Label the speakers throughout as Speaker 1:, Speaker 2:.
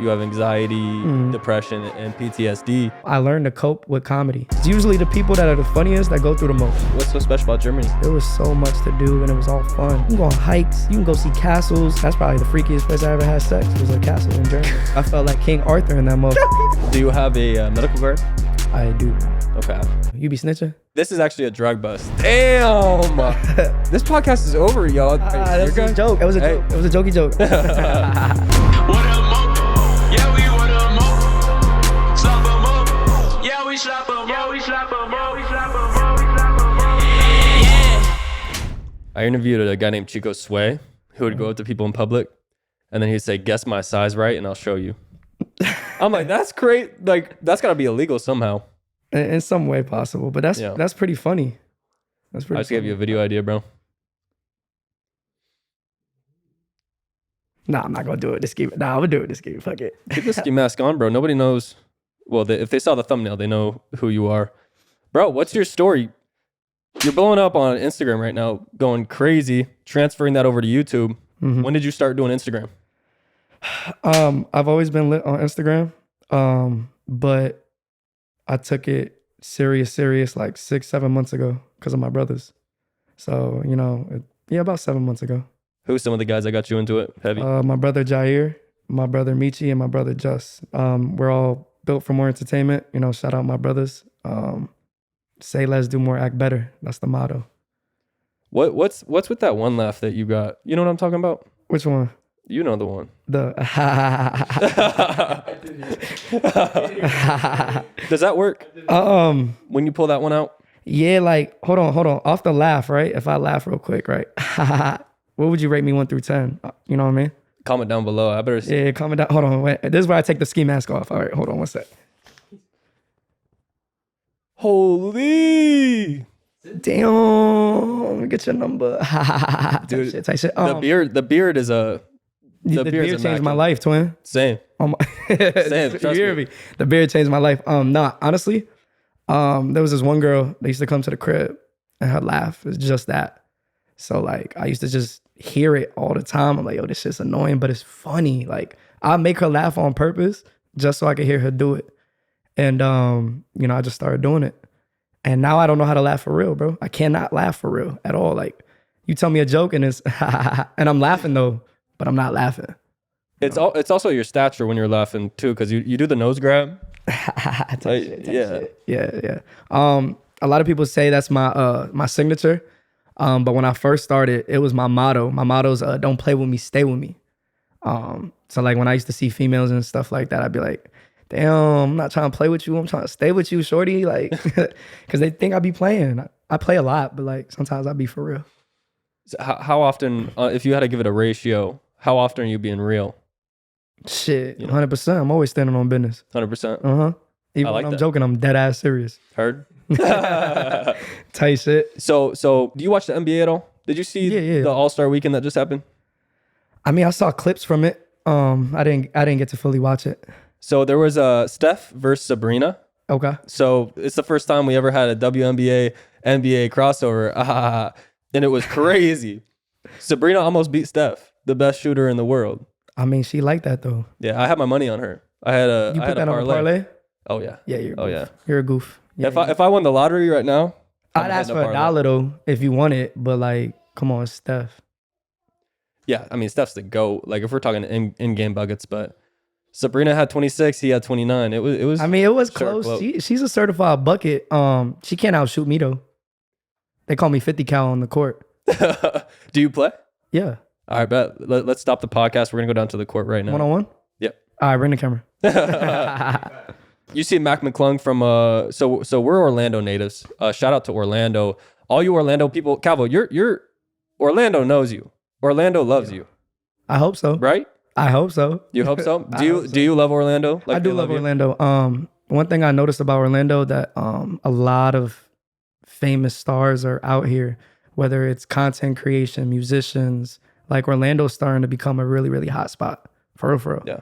Speaker 1: you have anxiety, depression, and PTSD.
Speaker 2: I learned to cope with comedy. It's usually the people that are the funniest that go through the most.
Speaker 1: What's so special about Germany?
Speaker 2: There was so much to do and it was all fun. You can go on hikes, you can go see castles. That's probably the freakiest place I ever had sex, was a castle in Germany. I felt like King Arthur in that motherfucker.
Speaker 1: Do you have a medical card?
Speaker 2: I do.
Speaker 1: Okay.
Speaker 2: You be snitching?
Speaker 1: This is actually a drug bust. Damn! This podcast is over, y'all.
Speaker 2: That was a joke. It was a joke. It was a jokey joke.
Speaker 3: What a mo. Yeah, we what a mo. Slap 'em up. Yeah, we slap 'em. Yeah, we slap 'em. Yeah, we slap 'em. Yeah, we slap 'em. Yeah.
Speaker 1: I interviewed a guy named Chico Sway who would go up to people in public and then he'd say, guess my size right and I'll show you. I'm like, that's great. Like, that's gotta be illegal somehow.
Speaker 2: In some way possible, but that's pretty funny. That's pretty
Speaker 1: I just
Speaker 2: funny.
Speaker 1: gave you a video idea, bro.
Speaker 2: Nah, I'm not gonna do it. I'm gonna do it this game. Fuck it.
Speaker 1: Keep the ski mask on, bro. Nobody knows. Well, if they saw the thumbnail, they know who you are. Bro, what's your story? You're blowing up on Instagram right now, going crazy, transferring that over to YouTube.
Speaker 2: Mm-hmm.
Speaker 1: When did you start doing Instagram?
Speaker 2: I've always been lit on Instagram, but I took it serious like 6-7 months ago because of my brothers. So, about 7 months ago.
Speaker 1: Who's some of the guys that got you into it heavy?
Speaker 2: My brother Jair, my brother Michi, and my brother Just. We're all built for more entertainment. Shout out my brothers. Say less, do more, act better. That's the motto.
Speaker 1: What's with that one laugh that you got? You know what I'm talking about?
Speaker 2: Which one?
Speaker 1: You know the one. Does that work? When you pull that one out?
Speaker 2: Yeah, like, hold on. Off the laugh, right? If I laugh real quick, right? What would you rate me 1 through 10? You know what I mean?
Speaker 1: Comment down below. I better see.
Speaker 2: Yeah, comment down. Hold on. Wait. This is where I take the ski mask off. All right, hold on one sec.
Speaker 1: Holy.
Speaker 2: Damn. Get your number.
Speaker 1: Dude,
Speaker 2: type shit.
Speaker 1: The beard is a...
Speaker 2: The beard changed my life, twin.
Speaker 1: Same.
Speaker 2: Same.
Speaker 1: Trust
Speaker 2: You hear me? The beard changed my life. Honestly, there was this one girl that used to come to the crib and her laugh is just that. So like, I used to just hear it all the time. I'm like, yo, this shit's annoying, but it's funny. Like, I make her laugh on purpose just so I could hear her do it. And, I just started doing it. And now I don't know how to laugh for real, bro. I cannot laugh for real at all. Like, you tell me a joke and it's, and I'm laughing though, but I'm not laughing.
Speaker 1: It's also your stature when you're laughing too, because you do the nose grab.
Speaker 2: Yeah. A lot of people say that's my signature. But when I first started, it was my motto. My motto's don't play with me, stay with me. So like when I used to see females and stuff like that, I'd be like, damn, I'm not trying to play with you. I'm trying to stay with you, shorty. Like, because they think I be playing. I play a lot, but like sometimes I be for real.
Speaker 1: So how often, if you had to give it a ratio, how often are you being real?
Speaker 2: Shit, 100%. I'm always standing on business.
Speaker 1: 100%.
Speaker 2: Even when I'm joking, I'm dead ass serious.
Speaker 1: Heard?
Speaker 2: Tight shit.
Speaker 1: So do you watch the NBA at all? Did you see the All-Star weekend that just happened?
Speaker 2: I mean, I saw clips from it. I didn't get to fully watch it.
Speaker 1: So there was Steph versus Sabrina.
Speaker 2: Okay.
Speaker 1: So it's the first time we ever had a WNBA NBA crossover. And it was crazy. Sabrina almost beat Steph, the best shooter in the world.
Speaker 2: I mean, she liked that though.
Speaker 1: Yeah, I had my money on her. I had a
Speaker 2: You put that on a parlay?
Speaker 1: Oh yeah.
Speaker 2: Yeah, you're a goof.
Speaker 1: yeah.
Speaker 2: You're a goof. Yeah,
Speaker 1: If I won the lottery right now,
Speaker 2: I'd ask for $1 though if you want it, but like, come on, Steph.
Speaker 1: Yeah, I mean Steph's the GOAT. Like if we're talking in-game buckets, but Sabrina had 26, he had 29. It was.
Speaker 2: I mean, it was close. She's a certified bucket. She can't outshoot me though. They call me 50 cal on the court.
Speaker 1: Do you play?
Speaker 2: Yeah.
Speaker 1: All right, bet. Let's stop the podcast. We're gonna go down to the court right now.
Speaker 2: 1-on-1?
Speaker 1: Yep.
Speaker 2: All right, bring the camera.
Speaker 1: You see Mac McClung from so we're Orlando natives. Shout out to Orlando. All you Orlando people, Calvo, you're Orlando knows you. Orlando loves you.
Speaker 2: I hope so.
Speaker 1: Right?
Speaker 2: I hope so.
Speaker 1: You hope so? Do you love Orlando? Like
Speaker 2: I do love Orlando. One thing I noticed about Orlando that a lot of famous stars are out here, whether it's content creation, musicians. Like Orlando's starting to become a really, really hot spot. For real.
Speaker 1: Yeah.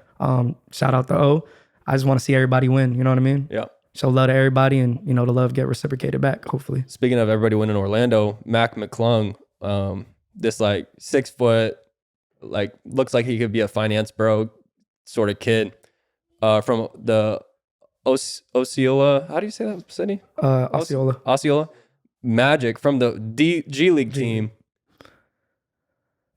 Speaker 2: Shout out to O. I just want to see everybody win. You know what I mean?
Speaker 1: Yeah.
Speaker 2: Show love to everybody and, the love get reciprocated back, hopefully.
Speaker 1: Speaking of everybody winning Orlando, Mac McClung, this like 6 foot, like looks like he could be a finance bro sort of kid. from the Osceola. How do you say that city?
Speaker 2: Osceola.
Speaker 1: Osceola. Magic from the G League team.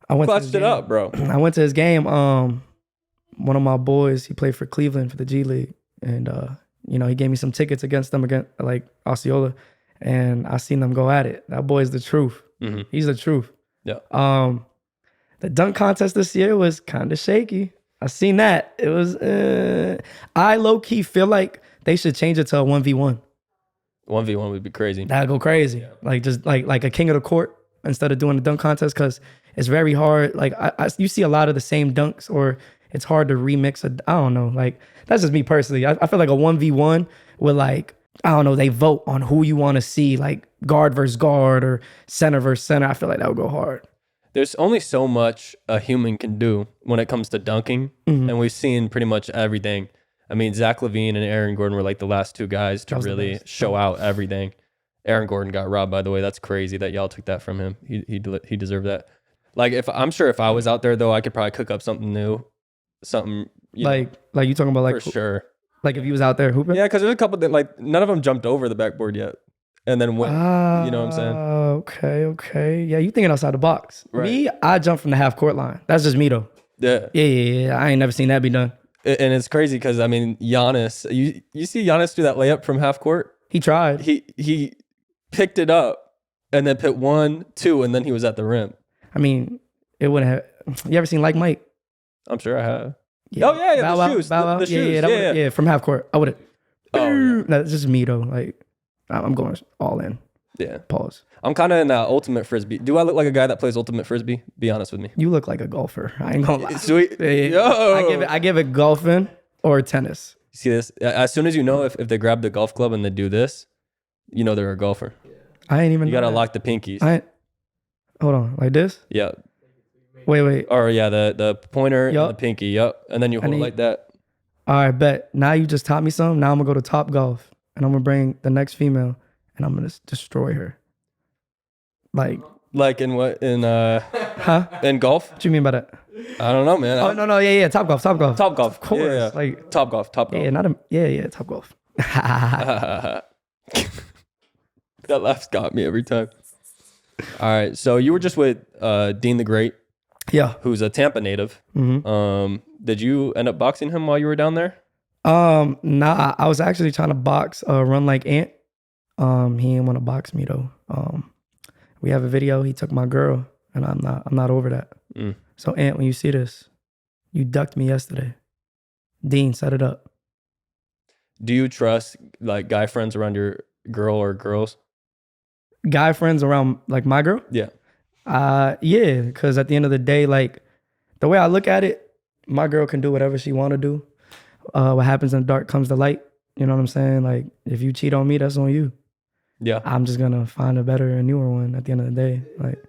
Speaker 2: I went to
Speaker 1: Clutched
Speaker 2: his
Speaker 1: it
Speaker 2: game.
Speaker 1: up, bro.
Speaker 2: I went to his game. One of my boys, he played for Cleveland for the G League, and he gave me some tickets against them, like Osceola, and I seen them go at it. That boy's the truth.
Speaker 1: Mm-hmm.
Speaker 2: He's the truth.
Speaker 1: Yeah.
Speaker 2: The dunk contest this year was kind of shaky. I seen that. It was. I low key feel like they should change it to a 1v1.
Speaker 1: 1v1 would be crazy.
Speaker 2: That'd go crazy. Yeah. Like just like a king of the court instead of doing the dunk contest, because it's very hard. Like you see a lot of the same dunks, or it's hard to remix. I don't know. Like that's just me personally. I feel like a 1v1 with like, I don't know, they vote on who you want to see, like guard versus guard or center versus center. I feel like that would go hard.
Speaker 1: There's only so much a human can do when it comes to dunking, and we've seen pretty much everything. I mean, Zach LaVine and Aaron Gordon were like the last two guys to really show out everything. Aaron Gordon got robbed, by the way. That's crazy that y'all took that from him. He deserved that. Like, I'm sure if I was out there though, I could probably cook up something new, something
Speaker 2: like you talking about, like
Speaker 1: for sure.
Speaker 2: Like if he was out there hooping.
Speaker 1: Yeah, because there's a couple that like none of them jumped over the backboard yet, and then went. You know what I'm saying?
Speaker 2: Okay. Yeah, you thinking outside the box.
Speaker 1: Right.
Speaker 2: Me, I jump from the half court line. That's just me though.
Speaker 1: Yeah.
Speaker 2: Yeah. I ain't never seen that be done.
Speaker 1: And it's crazy because I mean, Giannis, you see Giannis do that layup from half court.
Speaker 2: He tried.
Speaker 1: He picked it up and then put 1, 2, and then he was at the rim.
Speaker 2: I mean, it wouldn't have. You ever seen Like Mike?
Speaker 1: I'm sure I have.
Speaker 2: Yeah.
Speaker 1: Oh yeah,
Speaker 2: Bow
Speaker 1: the
Speaker 2: Wow,
Speaker 1: shoes,
Speaker 2: Bow Wow.
Speaker 1: the shoes.
Speaker 2: Yeah, from half court. I would have.
Speaker 1: Oh, yeah.
Speaker 2: No, it's just me though. Like I'm going all in.
Speaker 1: Yeah.
Speaker 2: Pause.
Speaker 1: I'm kind of in ultimate frisbee. Do I look like a guy that plays ultimate frisbee? Be honest with me.
Speaker 2: You look like a golfer. I ain't gonna lie.
Speaker 1: Sweet.
Speaker 2: Yeah.
Speaker 1: Yo.
Speaker 2: I give it golfing or tennis.
Speaker 1: See this? As soon as you know if they grab the golf club and they do this, you know they're a golfer.
Speaker 2: I ain't even.
Speaker 1: You gotta lock the pinkies.
Speaker 2: Hold on, like this.
Speaker 1: Yeah.
Speaker 2: Wait.
Speaker 1: Or yeah, the pointer and the pinky. Yep. And then you hold it like that.
Speaker 2: All right, bet. Now you just taught me something. Now I'm gonna go to Top Golf and I'm gonna bring the next female and I'm gonna destroy her. Like
Speaker 1: in what? In in golf?
Speaker 2: What you mean by that?
Speaker 1: I don't know, man.
Speaker 2: Oh no, yeah. Top Golf.
Speaker 1: Top golf.
Speaker 2: Of course.
Speaker 1: Yeah.
Speaker 2: Like
Speaker 1: Top golf.
Speaker 2: Yeah, Top Golf.
Speaker 1: That laugh's got me every time. All right, so you were just with Dean the Great.
Speaker 2: Yeah.
Speaker 1: Who's a Tampa native. Mm-hmm. Did you end up boxing him while you were down there?
Speaker 2: Nah, I was actually trying to box Run Like Ant. He didn't want to box me though. We have a video. He took my girl, and I'm not over that. So Ant, when you see this, you ducked me yesterday. Dean, set it up.
Speaker 1: Do you trust like guy friends around your girl or girls?
Speaker 2: Guy friends around like my girl?
Speaker 1: Yeah.
Speaker 2: Yeah, because at the end of the day, like the way I look at it, my girl can do whatever she want to do. What happens in the dark comes to light. You know what I'm saying? Like if you cheat on me, that's on you. Yeah. I'm just gonna find a better and newer one at the end of the day. Like,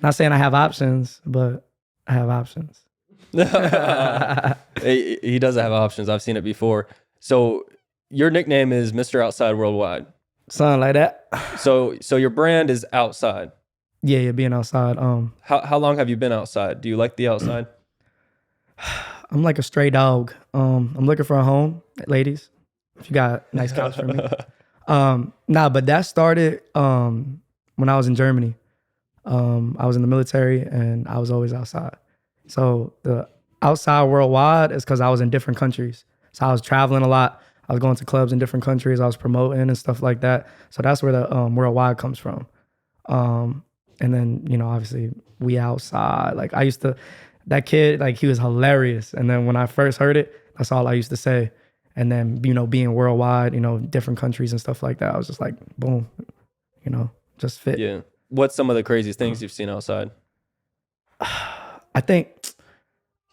Speaker 2: not saying I have options, but I have options.
Speaker 1: He does have options. I've seen it before. So your nickname is Mr. Outside Worldwide.
Speaker 2: Something like that.
Speaker 1: So your brand is outside.
Speaker 2: Yeah, being outside.
Speaker 1: How long have you been outside? Do you like the outside?
Speaker 2: I'm like a stray dog. I'm looking for a home, ladies. If you got a nice couch for me. But that started when I was in Germany. I was in the military and I was always outside. So the outside worldwide is because I was in different countries. So I was traveling a lot. I was going to clubs in different countries. I was promoting and stuff like that. So that's where the worldwide comes from. And then, obviously we outside. Like I used to, that kid, like he was hilarious. And then when I first heard it, that's all I used to say. And then, being worldwide, different countries and stuff like that, I was just like, boom, just fit.
Speaker 1: Yeah. What's some of the craziest things you've seen outside?
Speaker 2: I think,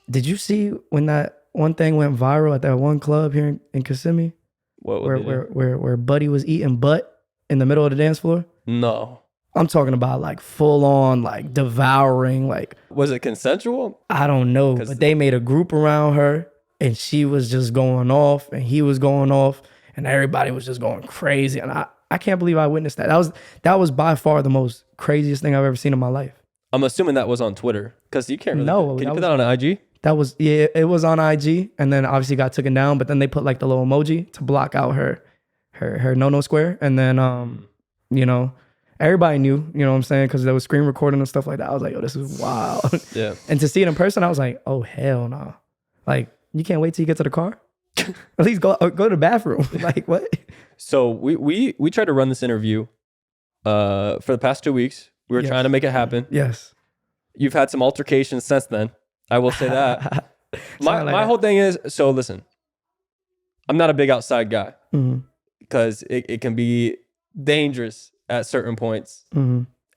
Speaker 2: did you see when that one thing went viral at that one club here in Kissimmee? Where Buddy was eating butt in the middle of the dance floor?
Speaker 1: No.
Speaker 2: I'm talking about like full on, like devouring, like.
Speaker 1: Was it consensual?
Speaker 2: I don't know, but they made a group around her and she was just going off and he was going off and everybody was just going crazy. And I can't believe I witnessed that. That was by far the most craziest thing I've ever seen in my life.
Speaker 1: I'm assuming that was on Twitter because you can't really.
Speaker 2: No.
Speaker 1: Can you put that on IG?
Speaker 2: It was on IG, and then obviously got taken down. But then they put like the little emoji to block out her no square, and then you know, everybody knew, you know what I'm saying, because there was screen recording and stuff like that. I was like, yo, this is wild.
Speaker 1: Yeah.
Speaker 2: And to see it in person, I was like, oh hell no. Like, you can't wait till you get to the car. At least go to the bathroom. Like, what?
Speaker 1: So we tried to run this interview for the past 2 weeks. We were trying to make it happen.
Speaker 2: Yes.
Speaker 1: You've had some altercations since then. I will say that. my whole thing is, so listen, I'm not a big outside guy because it can be dangerous at certain points.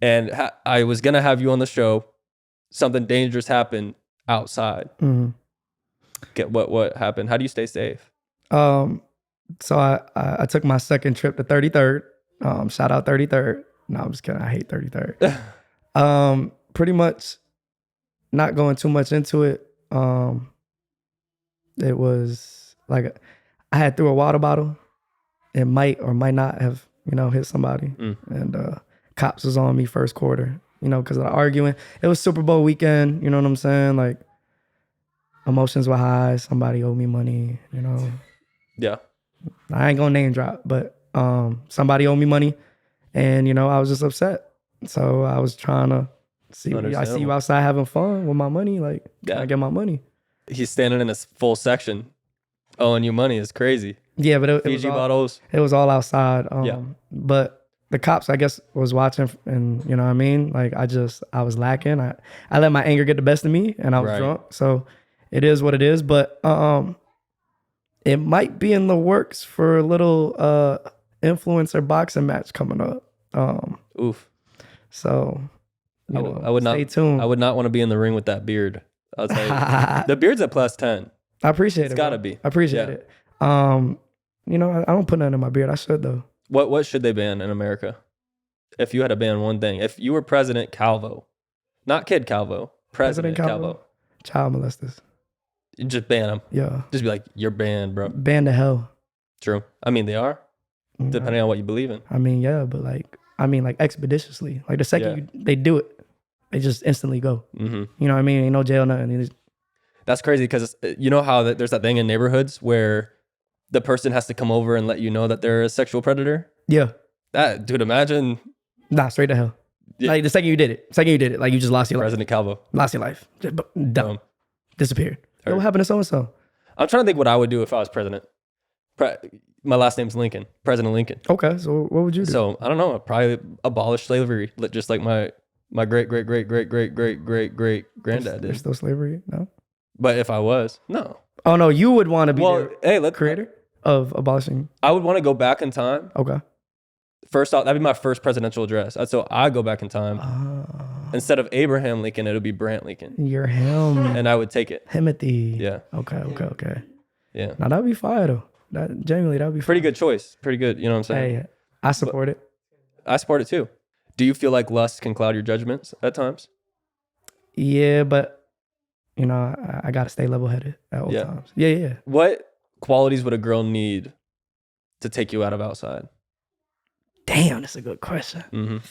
Speaker 1: And I was going to have you on the show. Something dangerous happened outside. Get what happened? How do you stay safe?
Speaker 2: So I took my second trip to 33rd. Shout out 33rd. No, I'm just kidding. I hate 33rd. Pretty much not going too much into it. It was like I had threw a water bottle. It might or might not have, you know, hit somebody. And cops was on me first quarter, you know, because of the arguing. It was Super Bowl weekend, you know what I'm saying? Like, emotions were high. Somebody owed me money, you know.
Speaker 1: Yeah.
Speaker 2: I ain't gonna name drop, but somebody owed me money, and you know, I was just upset. So I was trying to see. I see you outside having fun with my money. Like, can I get my money?
Speaker 1: He's standing in his full section, owing you money. Is crazy.
Speaker 2: Yeah, but it
Speaker 1: Fiji bottles.
Speaker 2: It was all outside. But the cops, I guess, was watching, and you know what I mean. Like, I was lacking. I let my anger get the best of me, and I was drunk. So it is what it is. But it might be in the works for a little influencer boxing match coming up.
Speaker 1: Oof.
Speaker 2: So
Speaker 1: I would not
Speaker 2: stay tuned.
Speaker 1: I would not want to be in the ring with that beard. I'll tell you. The beard's at +10.
Speaker 2: I appreciate it.
Speaker 1: It's gotta be.
Speaker 2: I appreciate it. You know, I don't put nothing in my beard. I should though.
Speaker 1: What should they ban in America? If you had to ban one thing, if you were President Calvo, not Kid Calvo, President Calvo,
Speaker 2: child molesters.
Speaker 1: You just ban them.
Speaker 2: Yeah.
Speaker 1: Just be like, you're banned, bro.
Speaker 2: Banned to hell.
Speaker 1: True. I mean, they are, depending on what you believe in.
Speaker 2: I mean, yeah, but like expeditiously. Like the second they do it, they just instantly go. You know what I mean? Ain't no jail, nothing.
Speaker 1: That's crazy because you know how there's that thing in neighborhoods where the person has to come over and let you know that they're a sexual predator?
Speaker 2: Yeah.
Speaker 1: That, dude, imagine.
Speaker 2: Nah, straight to hell. Yeah. Like the second you did it, like you just lost your life.
Speaker 1: President Calvo.
Speaker 2: Lost your life. Just done. Disappeared. What happened to so-and-so?
Speaker 1: I'm trying to think what I would do if I was president. My last name's Lincoln. President Lincoln.
Speaker 2: Okay, so what would you do?
Speaker 1: So, I don't know. I'd probably abolish slavery, just like my great granddad did.
Speaker 2: There's still slavery? No?
Speaker 1: But if I was, no.
Speaker 2: Oh, no, you would want to be the creator of abolishing?
Speaker 1: I would want to go back in time.
Speaker 2: Okay.
Speaker 1: First off, that'd be my first presidential address. So I go back in time. Instead of Abraham Lincoln, it'll be Brant Lincoln.
Speaker 2: You're him.
Speaker 1: And I would take it.
Speaker 2: Timothy.
Speaker 1: Yeah.
Speaker 2: Okay.
Speaker 1: Yeah.
Speaker 2: Now that'd be fire though. Genuinely, that'd be
Speaker 1: pretty good choice. Pretty good. You know what I'm saying?
Speaker 2: Hey, I support it.
Speaker 1: I support it too. Do you feel like lust can cloud your judgments at times?
Speaker 2: Yeah, but you know, I gotta stay level-headed at all times. Yeah.
Speaker 1: What qualities would a girl need to take you out of outside?
Speaker 2: Damn, that's a good question.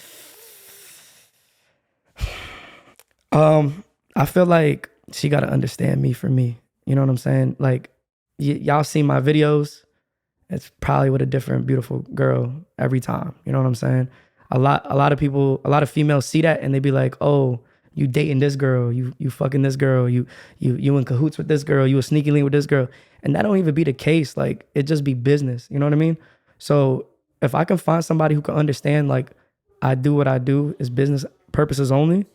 Speaker 2: I feel like she gotta understand me for me. You know what I'm saying? Like, y'all see my videos. It's probably with a different beautiful girl every time. You know what I'm saying? A lot of females see that and they be like, oh, you dating this girl, you fucking this girl, you in cahoots with this girl, you a sneaky link with this girl. And that don't even be the case. Like, it just be business. You know what I mean? So if I can find somebody who can understand, like, I do what I do is business purposes only.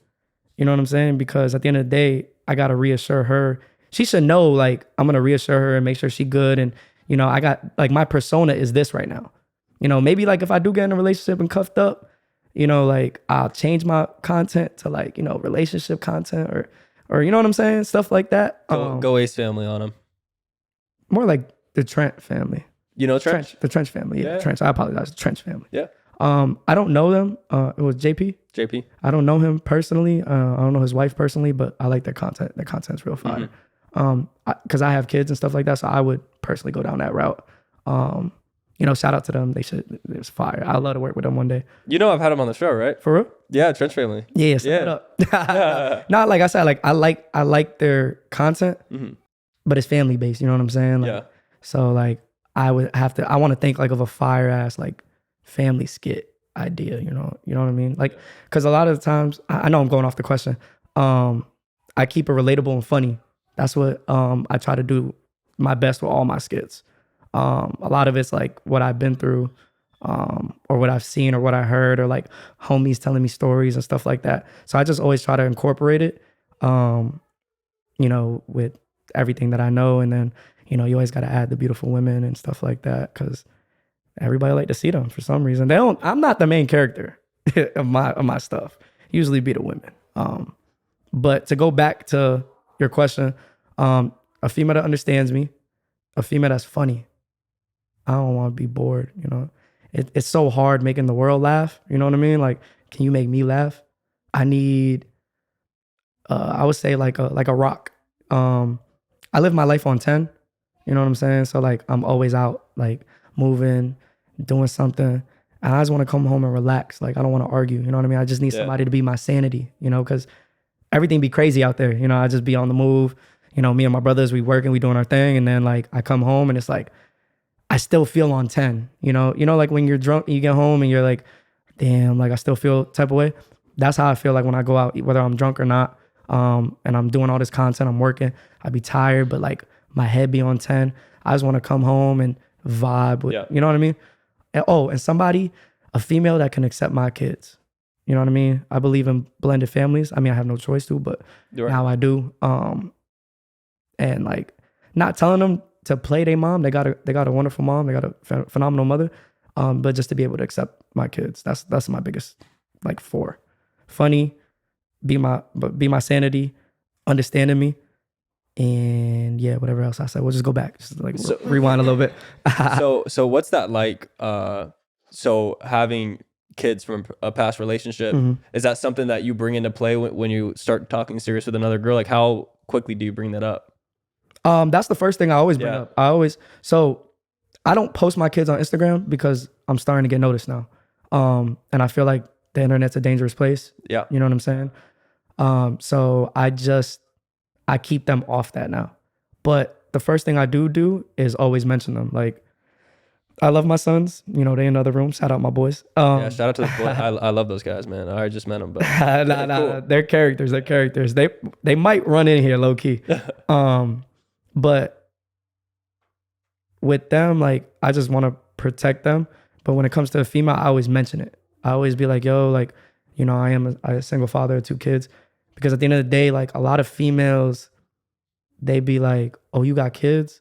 Speaker 2: You know what I'm saying? Because at the end of the day, I gotta reassure her. She should know, like, I'm gonna reassure her and make sure she good. And, you know, I got, like, my persona is this right now. You know, maybe like if I do get in a relationship and cuffed up, you know, like I'll change my content to like, you know, relationship content or you know what I'm saying? Stuff like that.
Speaker 1: Go Ace family on them.
Speaker 2: More like the Trent family.
Speaker 1: You know Trench?
Speaker 2: The Trench family. Yeah. Trench. I apologize. The Trench family.
Speaker 1: Yeah.
Speaker 2: I don't know them. It was JP. I don't know him personally. I don't know his wife personally, but I like their content. Their content's real fire. Because I have kids and stuff like that, so I would personally go down that route. you know, shout out to them. It was fire. I'd love to work with them one day.
Speaker 1: You know, I've had him on the show, right?
Speaker 2: For real?
Speaker 1: Yeah, Trench Family.
Speaker 2: Yeah, set it up. Not like I said, like I like their content, but it's family based. You know what I'm saying? Like,
Speaker 1: Yeah.
Speaker 2: So like I want to think like of a fire ass like family skit idea. You know what I mean? Like, because a lot of the times I know I'm going off the question. I keep it relatable and funny. That's what I try to do my best with all my skits. A lot of it's like what I've been through, or what I've seen or what I heard, or like homies telling me stories and stuff like that. So I just always try to incorporate it, you know, with everything that I know. And then, you know, you always got to add the beautiful women and stuff like that, because everybody like to see them for some reason. I'm not the main character of my stuff. Usually be the women. But to go back to your question, a female that understands me, a female that's funny. I don't want to be bored, you know. It's so hard making the world laugh, you know what I mean? Like, can you make me laugh? I need, I would say like a rock. I live my life on 10, you know what I'm saying? So like, I'm always out, like moving, doing something. And I just want to come home and relax. Like, I don't want to argue, you know what I mean? I just need somebody to be my sanity, you know, because everything be crazy out there. You know, I just be on the move. You know, me and my brothers, we working, we doing our thing. And then like, I come home and it's like, I still feel on 10, you know, like when you're drunk and you get home and you're like, damn, like I still feel type of way. That's how I feel like when I go out, whether I'm drunk or not. And I'm doing all this content, I'm working, I be tired, but like my head be on 10. I just want to come home and vibe with, you know what I mean? And somebody, a female that can accept my kids. You know what I mean? I believe in blended families. I mean, I have no choice to, but now I do. And like not telling them to play their mom. They got a wonderful mom. They got a phenomenal mother. But just to be able to accept my kids. That's my biggest like 4. Funny, be my sanity, understanding me. And yeah, whatever else I said, we'll just go back, just like rewind a little bit.
Speaker 1: So what's that like? So having kids from a past relationship, is that something that you bring into play when you start talking serious with another girl? Like, how quickly do you bring that up?
Speaker 2: That's the first thing I always bring up. So I don't post my kids on Instagram because I'm starting to get noticed now. And I feel like the internet's a dangerous place. Yeah. You know what I'm saying? So I keep them off that now. But the first thing I do is always mention them. Like, I love my sons. You know, they in the other room. Shout out my boys. Yeah, shout out to the boys. I love those guys, man. I just met them, but nah, they're characters. They're characters. They might run in here low key. But with them, like, I just want to protect them. But when it comes to a female, I always mention it. I always be like, yo, like, you know, I am a single father of 2 kids. Because at the end of the day, like, a lot of females, they be like, oh, you got kids?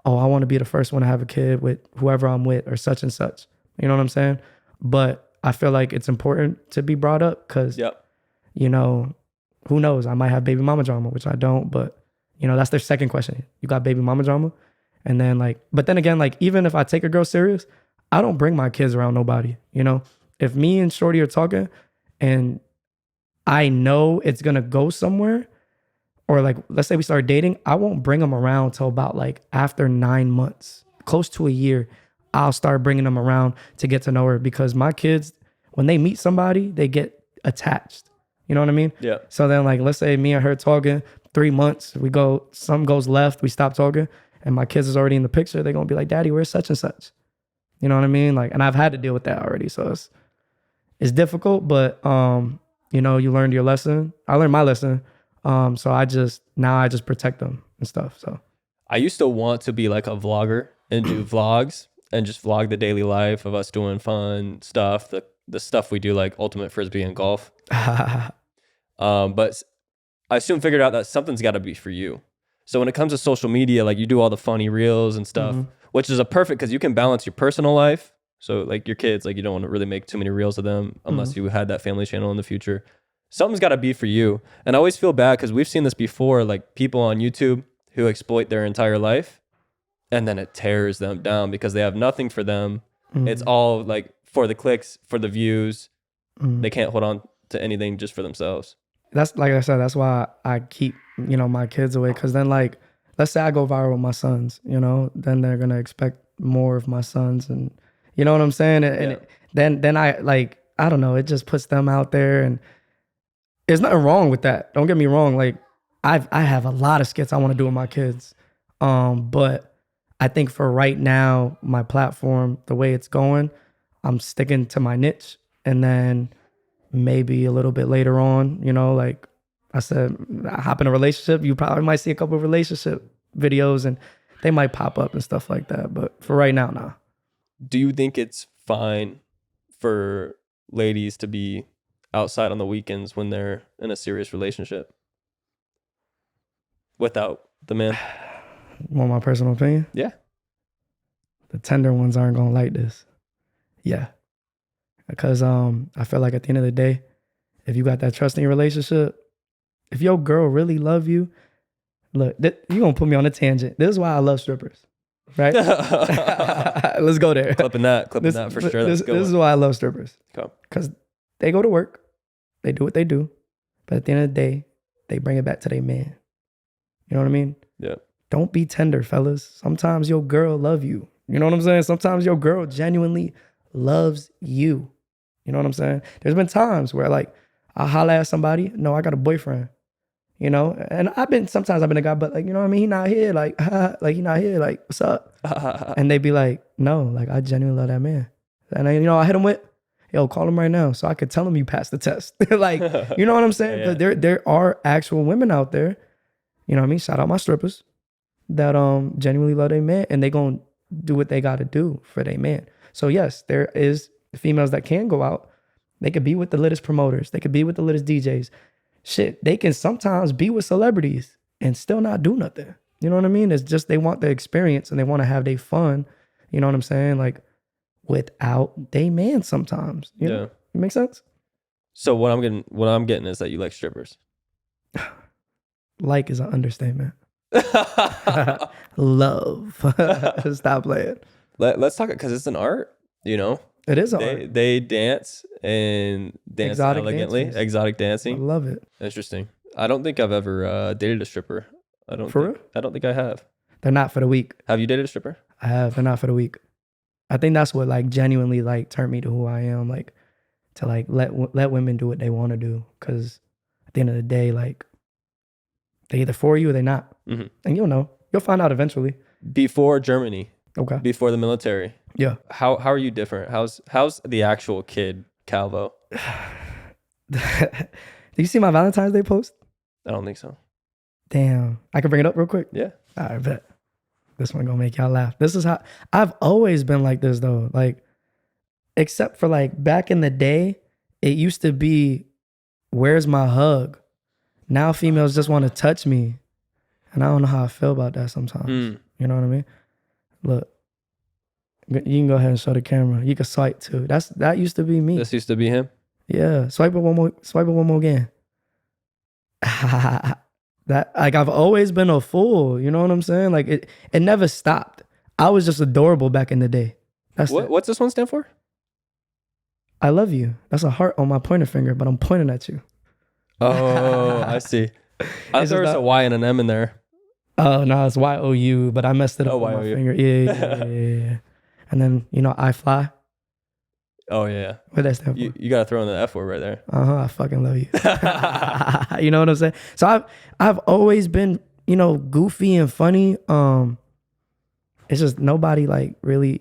Speaker 2: Oh, I want to be the first one to have a kid with whoever I'm with or such and such. You know what I'm saying? But I feel like it's important to be brought up because, you know, who knows? I might have baby mama drama, which I don't. But, you know, that's their second question. You got baby mama drama? And then like, but then again, like, even if I take a girl serious, I don't bring my kids around nobody. You know, if me and Shorty are talking and I know it's going to go somewhere, or like, let's say we start dating, I won't bring them around till about like after 9 months, close to a year, I'll start bringing them around to get to know her, because my kids, when they meet somebody, they get attached. You know what I mean? Yeah. So then like, let's say me and her talking 3 months, something goes left, we stop talking, and my kids is already in the picture. They're going to be like, Daddy, where's such and such? You know what I mean? Like, and I've had to deal with that already. So it's difficult, but you know, you learned your lesson. I learned my lesson. So I just protect them and stuff. So
Speaker 1: I used to want to be like a vlogger and do vlogs and just vlog the daily life of us doing fun stuff, the stuff we do, like ultimate frisbee and golf. But I soon figured out that something's got to be for you. So when it comes to social media, like, you do all the funny reels and stuff, which is a perfect, because you can balance your personal life. So like your kids, like, you don't want to really make too many reels of them unless you had that family channel in the future. Something's got to be for you. And I always feel bad because we've seen this before, like people on YouTube who exploit their entire life and then it tears them down because they have nothing for them. It's all like for the clicks, for the views. They can't hold on to anything just for themselves.
Speaker 2: That's, like I said, that's why I keep, you know, my kids away. Because then, like, let's say I go viral with my sons, you know, then they're going to expect more of my sons, and you know what I'm saying? And then I like, I don't know, it just puts them out there, and there's nothing wrong with that. Don't get me wrong. Like I have a lot of skits I want to do with my kids. But I think for right now, my platform, the way it's going, I'm sticking to my niche. And then maybe a little bit later on, you know, like I said, I hop in a relationship. You probably might see a couple of relationship videos and they might pop up and stuff like that. But for right now, nah.
Speaker 1: Do you think it's fine for ladies to be outside on the weekends when they're in a serious relationship without the man?
Speaker 2: Want my personal opinion?
Speaker 1: Yeah.
Speaker 2: The tender ones aren't gonna like this. Yeah. Because I feel like at the end of the day, if you got that trust in your relationship, if your girl really love you, look, you gonna put me on a tangent. This is why I love strippers, right? Let's go there.
Speaker 1: Clipping that for sure.
Speaker 2: This is why I love strippers. Because they go to work, they do what they do, but at the end of the day, they bring it back to their man. You know what I mean?
Speaker 1: Yeah.
Speaker 2: Don't be tender, fellas. Sometimes your girl love you. You know what I'm saying? Sometimes your girl genuinely loves you. You know what I'm saying? There's been times where like I'll holler at somebody, no, I got a boyfriend. You know? And sometimes I've been a guy, but like, you know what I mean? He not here, like, like he not here, like, what's up? And they be like, no, like I genuinely love that man. And then, you know, I hit him with, yo, call him right now so I could tell him you passed the test. Like, you know what I'm saying?
Speaker 1: Yeah.
Speaker 2: But there are actual women out there, you know what I mean? Shout out my strippers that genuinely love their man and they gonna do what they gotta do for their man. So yes, there is females that can go out. They could be with the littest promoters. They could be with the littest DJs. Shit, they can sometimes be with celebrities and still not do nothing. You know what I mean? It's just they want the experience and they want to have their fun. You know what I'm saying? Like without they man sometimes. You know? It makes sense?
Speaker 1: So what I'm getting is that you like strippers.
Speaker 2: Like is an understatement. Love. Stop playing.
Speaker 1: Let's talk, because it's an art, you know.
Speaker 2: It is an art.
Speaker 1: They dance and dance
Speaker 2: Exotic
Speaker 1: elegantly.
Speaker 2: dancers.
Speaker 1: Exotic
Speaker 2: I
Speaker 1: dancing.
Speaker 2: love it.
Speaker 1: Interesting. I don't think I've ever dated a stripper. I don't think I have.
Speaker 2: They're not for the weak.
Speaker 1: Have you dated a stripper?
Speaker 2: I have. They're not for the weak. I think that's what like genuinely like turned me to who I am. Like to like let women do what they want to do. Because at the end of the day, like they either for you or they're not.
Speaker 1: Mm-hmm.
Speaker 2: And you'll know. You'll find out eventually.
Speaker 1: Before Germany.
Speaker 2: Okay.
Speaker 1: Before the military.
Speaker 2: Yeah.
Speaker 1: How are you different? How's the actual kid, Calvo?
Speaker 2: Do you see my Valentine's Day post?
Speaker 1: I don't think so.
Speaker 2: Damn. I can bring it up real quick?
Speaker 1: Yeah.
Speaker 2: All right, bet. This one gonna make y'all laugh. This is how I've always been like this though. Like, except for like back in the day, it used to be, where's my hug? Now females just want to touch me. And I don't know how I feel about that sometimes. You know what I mean? Look, you can go ahead and show the camera. You can swipe too. That used to be me.
Speaker 1: This used to be him?
Speaker 2: Yeah. Swipe it one more again. That like I've always been a fool. You know what I'm saying? Like it never stopped. I was just adorable back in the day.
Speaker 1: What's this one stand for?
Speaker 2: I love you. That's a heart on my pointer finger, but I'm pointing at you.
Speaker 1: Oh, I see. I thought there was a Y and an M in there.
Speaker 2: Oh no, it's YOU, but I messed it up on my
Speaker 1: YOU.
Speaker 2: finger. Yeah. And then I fly.
Speaker 1: Oh yeah.
Speaker 2: What that stand for?
Speaker 1: You gotta throw in the F word right there.
Speaker 2: I fucking love you. You know what I'm saying? So I've always been, goofy and funny. It's just nobody like really.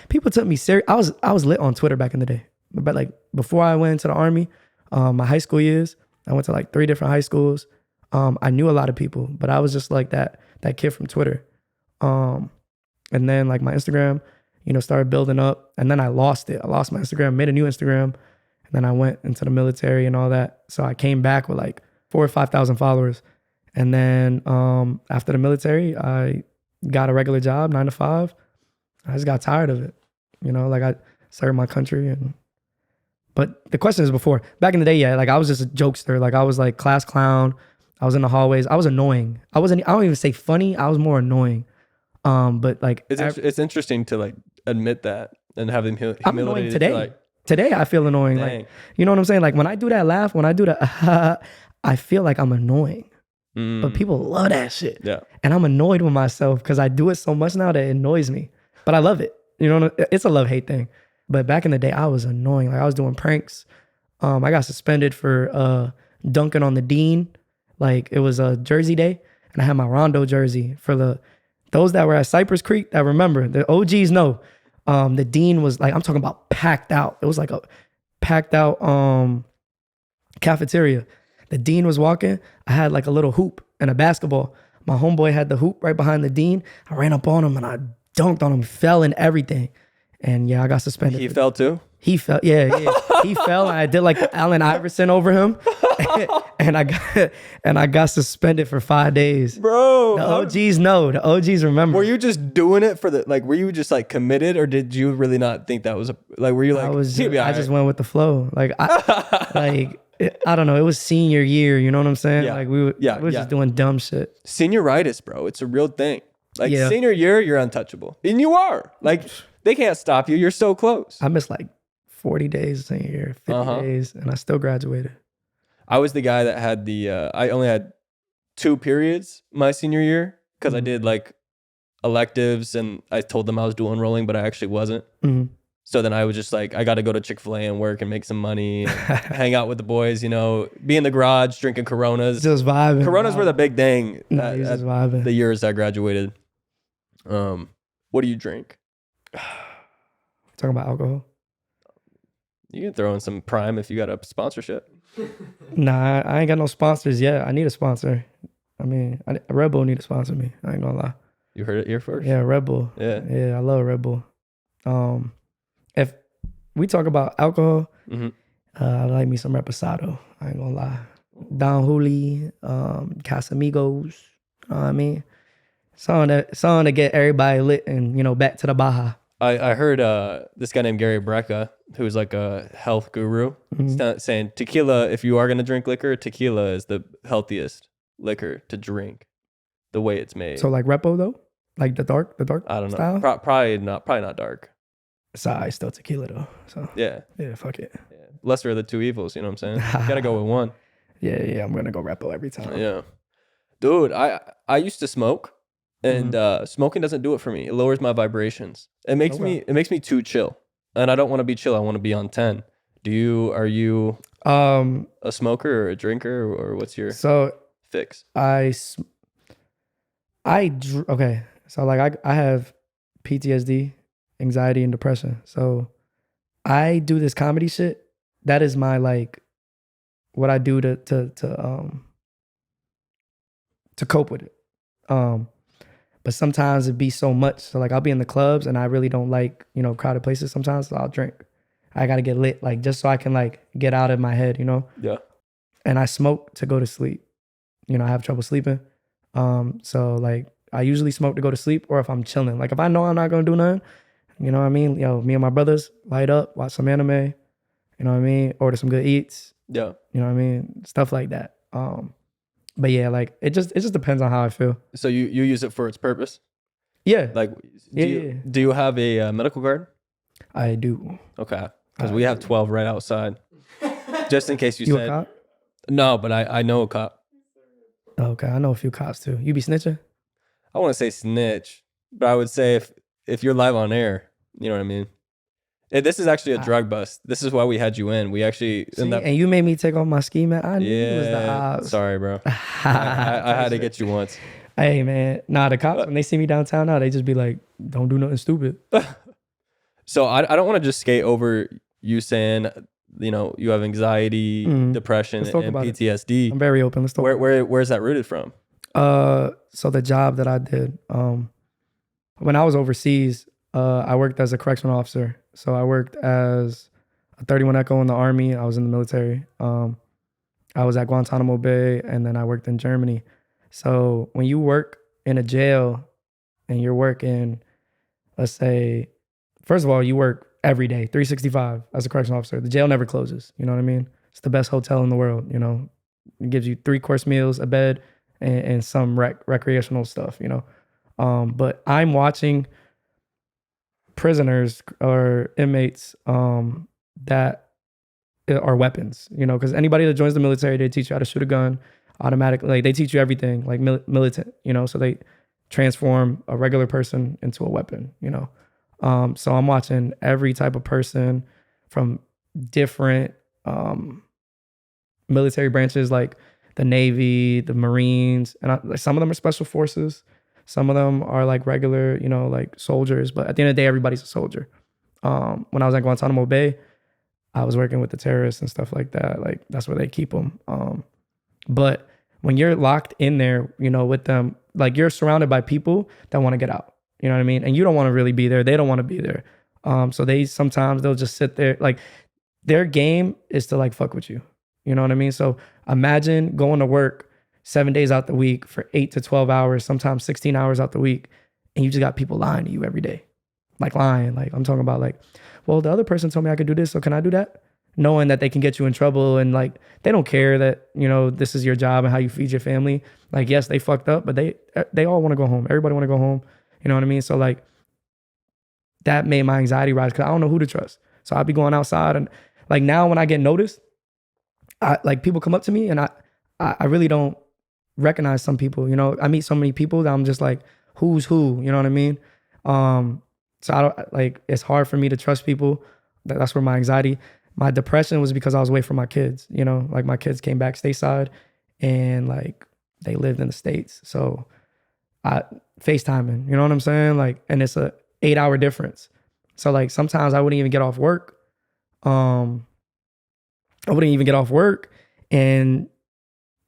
Speaker 2: People took me serious. I was lit on Twitter back in the day, but like before I went into the army, my high school years, I went to like 3 different high schools. I knew a lot of people, but I was just like that kid from Twitter. And then like my Instagram, started building up, and then I lost it. I lost my Instagram, made a new Instagram, and then I went into the military and all that. So I came back with like 4,000 or 5,000 followers. And then after the military, I got a regular job, 9 to 5. I just got tired of it. Like I served my country. But the question is before, back in the day, yeah, like I was just a jokester. Like I was like class clown. I was in the hallways. I was annoying. I don't even say funny. I was more annoying. But like
Speaker 1: it's interesting to like admit that and have them humility.
Speaker 2: I'm annoying today.
Speaker 1: Like,
Speaker 2: today I feel annoying.
Speaker 1: dang.
Speaker 2: Like, you know what I'm saying? Like when I do that laugh, when I do that, I feel like I'm annoying. But people love that shit.
Speaker 1: Yeah.
Speaker 2: And I'm annoyed with myself because I do it so much now that it annoys me. but I love it. You know, it's a love-hate thing. But back in the day, I was annoying. Like I was doing pranks. I got suspended for dunking on the dean. Like it was a Jersey day, and I had my Rondo jersey for those that were at Cypress Creek that remember. The OGs know. The dean was like, I'm talking about packed out. It was like a packed out cafeteria. The dean was walking. I had like a little hoop and a basketball. My homeboy had the hoop right behind the dean. I ran up on him and I dunked on him, fell and everything. And yeah, I got suspended.
Speaker 1: He fell too?
Speaker 2: He fell, yeah. He fell and I did like the Allen Iverson over him. and I got suspended for 5 days.
Speaker 1: Bro.
Speaker 2: The OGs know. The OGs remember.
Speaker 1: Were you just doing it for were you just like committed, or did you really not think that was were you like,
Speaker 2: I just went with the flow. Like, I don't know. It was senior year. You know what I'm saying?
Speaker 1: Yeah.
Speaker 2: Like we were just doing dumb shit.
Speaker 1: Senioritis, bro. It's a real thing. Like senior year, you're untouchable. And you are. Like they can't stop you. You're so close.
Speaker 2: I missed like 40 days senior year, 50 days, and I still graduated.
Speaker 1: I was the guy that had I only had 2 periods my senior year because I did like electives and I told them I was dual enrolling, but I actually wasn't. Mm-hmm. So then I was just like, I got to go to Chick-fil-A and work and make some money, and hang out with the boys, you know, be in the garage, drinking Coronas.
Speaker 2: Just vibing.
Speaker 1: Coronas were the big thing
Speaker 2: just vibing.
Speaker 1: The years I graduated. What do you drink?
Speaker 2: Talking about alcohol?
Speaker 1: You can throw in some Prime if you got a sponsorship.
Speaker 2: Nah, I ain't got no sponsors yet. I need a sponsor. I mean, Red Bull need to sponsor me. I ain't gonna lie.
Speaker 1: You heard it here first?
Speaker 2: Yeah, Red Bull.
Speaker 1: Yeah,
Speaker 2: I love Red Bull. If we talk about alcohol, I like me some Reposado. I ain't gonna lie. Don Julio, Casamigos. You know what I mean? Song to get everybody lit and, you know, back to the Baja.
Speaker 1: I heard this guy named Gary Brecka, who's like a health guru, saying tequila, if you are going to drink liquor, tequila is the healthiest liquor to drink, the way it's made.
Speaker 2: So like Repo though? Like the dark
Speaker 1: I don't
Speaker 2: style?
Speaker 1: know. Probably not dark.
Speaker 2: It's still tequila though. So
Speaker 1: yeah,
Speaker 2: fuck it.
Speaker 1: Yeah. Lesser of the two evils, you know what I'm saying? Gotta go with one.
Speaker 2: Yeah, I'm gonna go Repo every time.
Speaker 1: Yeah. Dude, I used to smoke. And smoking doesn't do it for me. It lowers my vibrations. It makes me too chill. And I don't want to be chill. I want to be on 10. Are you a smoker or a drinker, or what's your fix?
Speaker 2: Okay. So like I have PTSD, anxiety, and depression. So I do this comedy shit. That is my like what I do to cope with it. But sometimes it'd be so much. So like I'll be in the clubs and I really don't like, you know, crowded places sometimes. So I'll drink. I got to get lit, like just so I can like get out of my head, you know?
Speaker 1: Yeah.
Speaker 2: And I smoke to go to sleep. You know, I have trouble sleeping. So like I usually smoke to go to sleep, or if I'm chilling. Like if I know I'm not going to do nothing, you know what I mean? Yo, me and my brothers light up, watch some anime, you know what I mean? Order some good eats.
Speaker 1: Yeah.
Speaker 2: You know what I mean? Stuff like that. But yeah, like it just depends on how I feel.
Speaker 1: So you use it for its purpose?
Speaker 2: Yeah.
Speaker 1: Like, do you have a medical card?
Speaker 2: I do.
Speaker 1: Okay. Because we have 12 right outside. Just in case you said.
Speaker 2: A cop?
Speaker 1: No, but I know a cop.
Speaker 2: Okay, I know a few cops too. You be snitching?
Speaker 1: I want to say snitch, but I would say if you're live on air, you know what I mean? This is actually a drug bust. This is why we had you in. We actually...
Speaker 2: and you made me take off my ski mat. I knew it was the odds.
Speaker 1: Sorry, bro. I had to get you once.
Speaker 2: Hey, man. Nah, the cops, when they see me downtown now, they just be like, don't do nothing stupid.
Speaker 1: So I don't want to just skate over you saying, you know, you have anxiety, depression, and PTSD.
Speaker 2: I'm very open. Let's talk about it.
Speaker 1: Where's that rooted from?
Speaker 2: So the job that I did, when I was overseas, I worked as a correctional officer. So I worked as a 31 Echo in the Army. I was in the military. I was at Guantanamo Bay, and then I worked in Germany. So when you work in a jail and you're working, let's say, first of all, you work every day, 365 as a correctional officer. The jail never closes. You know what I mean? It's the best hotel in the world. You know, it gives you 3-course meals, a bed, and some recreational stuff, you know. But I'm watching prisoners or inmates that are weapons, you know, because anybody that joins the military, they teach you how to shoot a gun automatically. Like they teach you everything, like militant, you know, so they transform a regular person into a weapon, you know. So I'm watching every type of person from different military branches, like the Navy, the Marines, and like some of them are special forces. Some of them are like regular, you know, like soldiers. But at the end of the day, everybody's a soldier. When I was at Guantanamo Bay, I was working with the terrorists and stuff like that. Like that's where they keep them. But when you're locked in there, you know, with them, like you're surrounded by people that want to get out. You know what I mean? And you don't want to really be there. They don't want to be there. So sometimes they'll just sit there. Like their game is to like fuck with you. You know what I mean? So imagine going to work 7 days out the week for 8 to 12 hours, sometimes 16 hours out the week. And you just got people lying to you every day. Like lying. Like I'm talking about like, well, the other person told me I could do this. So can I do that? Knowing that they can get you in trouble. And like, they don't care that, you know, this is your job and how you feed your family. Like, yes, they fucked up, but they all want to go home. Everybody want to go home. You know what I mean? So like that made my anxiety rise because I don't know who to trust. So I'd be going outside and like now when I get noticed, like people come up to me and I really don't recognize some people. You know, I meet so many people that I'm just like, who's who? You know what I mean? So I don't like, it's hard for me to trust people. That's where my anxiety, my depression was because I was away from my kids. You know, like my kids came back stateside and like they lived in the States. So I FaceTiming, you know what I'm saying? Like, and it's a 8-hour difference. So like sometimes I wouldn't even get off work. I wouldn't even get off work and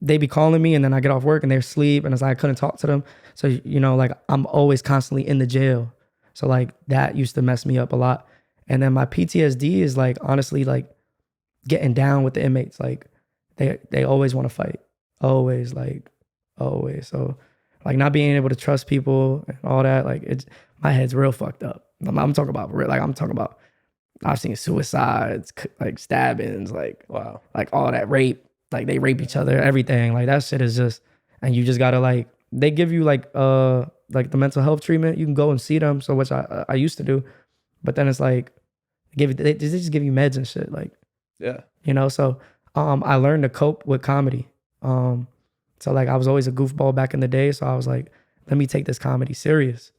Speaker 2: they'd be calling me and then I get off work and they're asleep and it's like I couldn't talk to them. So, you know, like I'm always constantly in the jail. So like that used to mess me up a lot. And then my PTSD is like, honestly, like getting down with the inmates. Like they always want to fight. Always, like always. So like not being able to trust people and all that, like it's, my head's real fucked up. I'm talking about real, like I'm talking about, I've seen suicides, like stabbings, like
Speaker 1: Wow.
Speaker 2: like all that rape, like they rape each other, everything. Like that shit is just, and you just gotta like, they give you like the mental health treatment. You can go and see them. So which I used to do, but then it's like, they just give you meds and shit. Like,
Speaker 1: Yeah.
Speaker 2: you know, so I learned to cope with comedy. So like I was always a goofball back in the day. So I was like, let me take this comedy serious.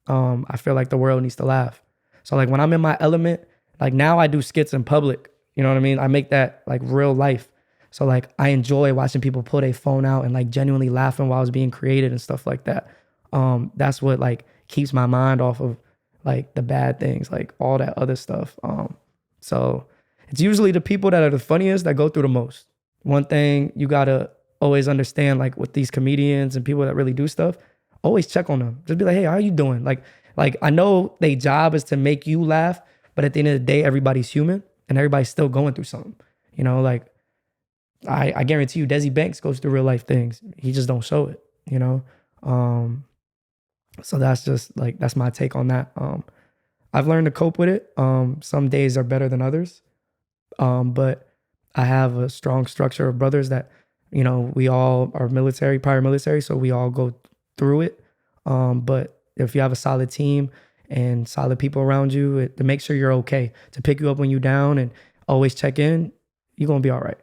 Speaker 2: I feel like the world needs to laugh. So like when I'm in my element, like now I do skits in public. You know what I mean? I make that like real life. So like I enjoy watching people pull their phone out and like genuinely laughing while it's being created and stuff like that. That's what like keeps my mind off of like the bad things, like all that other stuff. So it's usually the people that are the funniest that go through the most. One thing you gotta always understand, like with these comedians and people that really do stuff, always check on them. Just be like, hey, how you doing? Like I know their job is to make you laugh, but at the end of the day, everybody's human and everybody's still going through something. You know, like I guarantee you, Desi Banks goes through real life things. He just don't show it, you know? So that's just like, that's my take on that. I've learned to cope with it. Some days are better than others. But I have a strong structure of brothers that, you know, we all are military, prior military, so we all go through it. But if you have a solid team and solid people around you to make sure you're okay, to pick you up when you're down and always check in, you're going to be all right,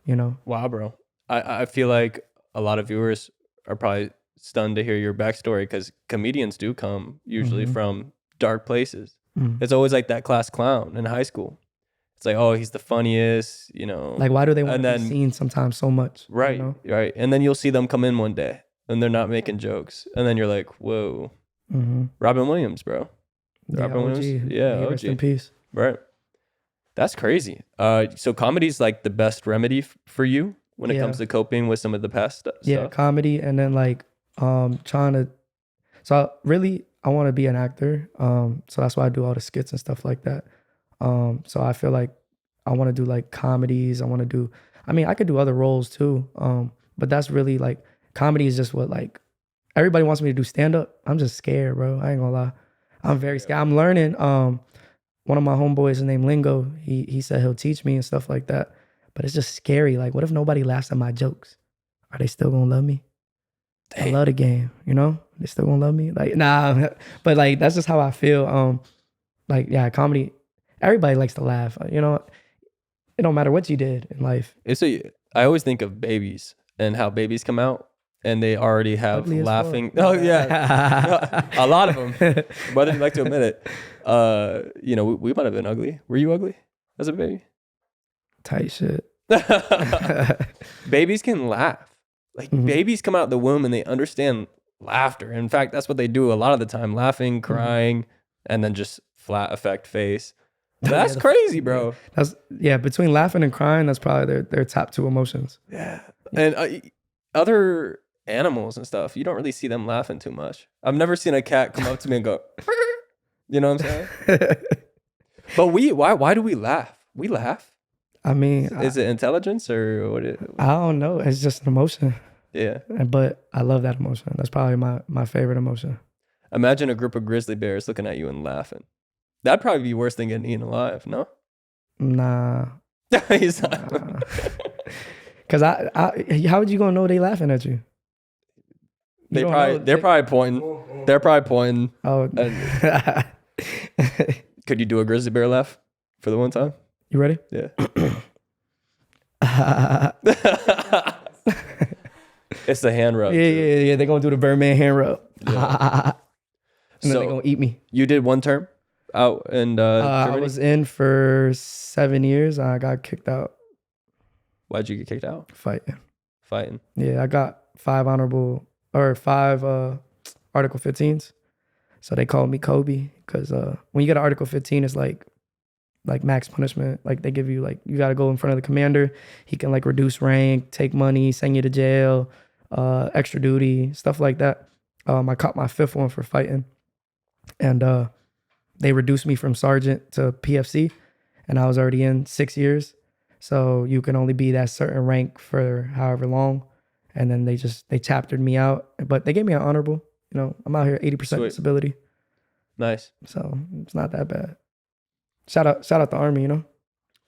Speaker 2: you know?
Speaker 1: Wow, bro. I feel like a lot of viewers are probably stunned to hear your backstory because comedians do come usually from dark places. It's always like that class clown in high school. It's like, oh, he's the funniest, you know.
Speaker 2: Like, why do they want to be seen sometimes so much?
Speaker 1: Right,
Speaker 2: you know?
Speaker 1: right. And then you'll see them come in one day and they're not making jokes. And then you're like, whoa. Robin Williams, bro. Robin Williams. Yeah, OG.
Speaker 2: Rest in peace.
Speaker 1: Right. That's crazy. So comedy's like the best remedy for you when it comes to coping with some of the past stuff?
Speaker 2: Yeah, comedy. And then like trying to, so really, I want to be an actor. So that's why I do all the skits and stuff like that. So I feel like I want to do like comedies. I mean, I could do other roles too. But that's really like, comedy is just what like, everybody wants me to do stand up. I'm just scared, bro. I ain't gonna lie. I'm very scared. I'm learning. One of my homeboys named Lingo, he said he'll teach me and stuff like that. But it's just scary. Like, what if nobody laughs at my jokes? Are they still gonna love me? I love the game, you know? They still gonna love me? Like, nah. But like, that's just how I feel. Like, yeah, comedy, everybody likes to laugh. You know, it don't matter what you did in life.
Speaker 1: I always think of babies and how babies come out and they already have
Speaker 2: Ugly as
Speaker 1: laughing.
Speaker 2: fuck.
Speaker 1: Oh yeah, a lot of them. Whether you like to admit it, you know, we might have been ugly. Were you ugly as a baby?
Speaker 2: Tight shit.
Speaker 1: Babies can laugh. Like babies come out the womb and they understand laughter. In fact, that's what they do a lot of the time: laughing, crying, and then just flat effect face. That's crazy, bro.
Speaker 2: That's between laughing and crying, that's probably their top two emotions.
Speaker 1: Yeah. And other animals and stuff, you don't really see them laughing too much. I've never seen a cat come up to me and go, you know what I'm saying? But why do we laugh? We laugh.
Speaker 2: I mean,
Speaker 1: is it intelligence or what?
Speaker 2: I don't know. It's just an emotion.
Speaker 1: Yeah.
Speaker 2: But I love that emotion. That's probably my favorite emotion.
Speaker 1: Imagine a group of grizzly bears looking at you and laughing. That'd probably be worse than getting eaten alive, no?
Speaker 2: Nah.
Speaker 1: He's not.
Speaker 2: Cause how would you gonna know they laughing at you?
Speaker 1: They're probably pointing. They're probably pointing.
Speaker 2: Oh.
Speaker 1: Could you do a grizzly bear laugh for the one time?
Speaker 2: You ready?
Speaker 1: Yeah. It's the hand rub.
Speaker 2: Yeah. They're gonna do the Birdman hand rub.
Speaker 1: Yeah.
Speaker 2: And then they're gonna eat me.
Speaker 1: You did one term out in Germany?
Speaker 2: I was in for 7 years. I got kicked out.
Speaker 1: Why'd you get kicked out?
Speaker 2: Fighting. Yeah, I got 5 Article 15s. So they called me Kobe because when you get an Article 15, it's like max punishment. Like they give you you got to go in front of the commander. He can reduce rank, take money, send you to jail, extra duty, stuff like that. I caught my 5th one for fighting, and they reduced me from sergeant to PFC, and I was already in 6 years. So you can only be that certain rank for however long. And then they chaptered me out, but they gave me an honorable. You know, I'm out here 80% disability.
Speaker 1: Nice.
Speaker 2: So it's not that bad. Shout out the Army, you know?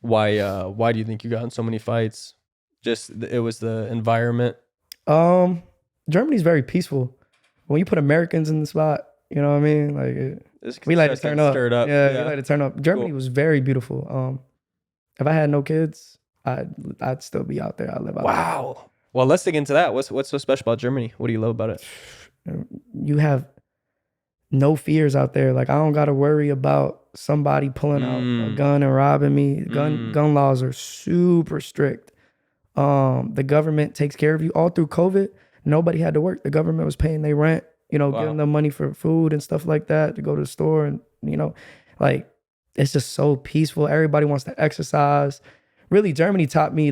Speaker 1: Why do you think you got in so many fights? Just it was the environment.
Speaker 2: Germany's very peaceful. When you put Americans in the spot, you know what I mean? We like to turn up.
Speaker 1: Stirred up.
Speaker 2: Yeah, we like to turn up. Germany was very beautiful. If I had no kids, I'd still be out there. I'd live out there.
Speaker 1: Wow. Well, let's dig into that. What's so special about Germany? What do you love about it?
Speaker 2: You have no fears out there. I don't got to worry about somebody pulling out a gun and robbing me. Gun laws are super strict. The government takes care of you. All through COVID, nobody had to work. The government was paying their rent, giving them money for food and stuff like that to go to the store. And, it's just so peaceful. Everybody wants to exercise. Really, Germany taught me,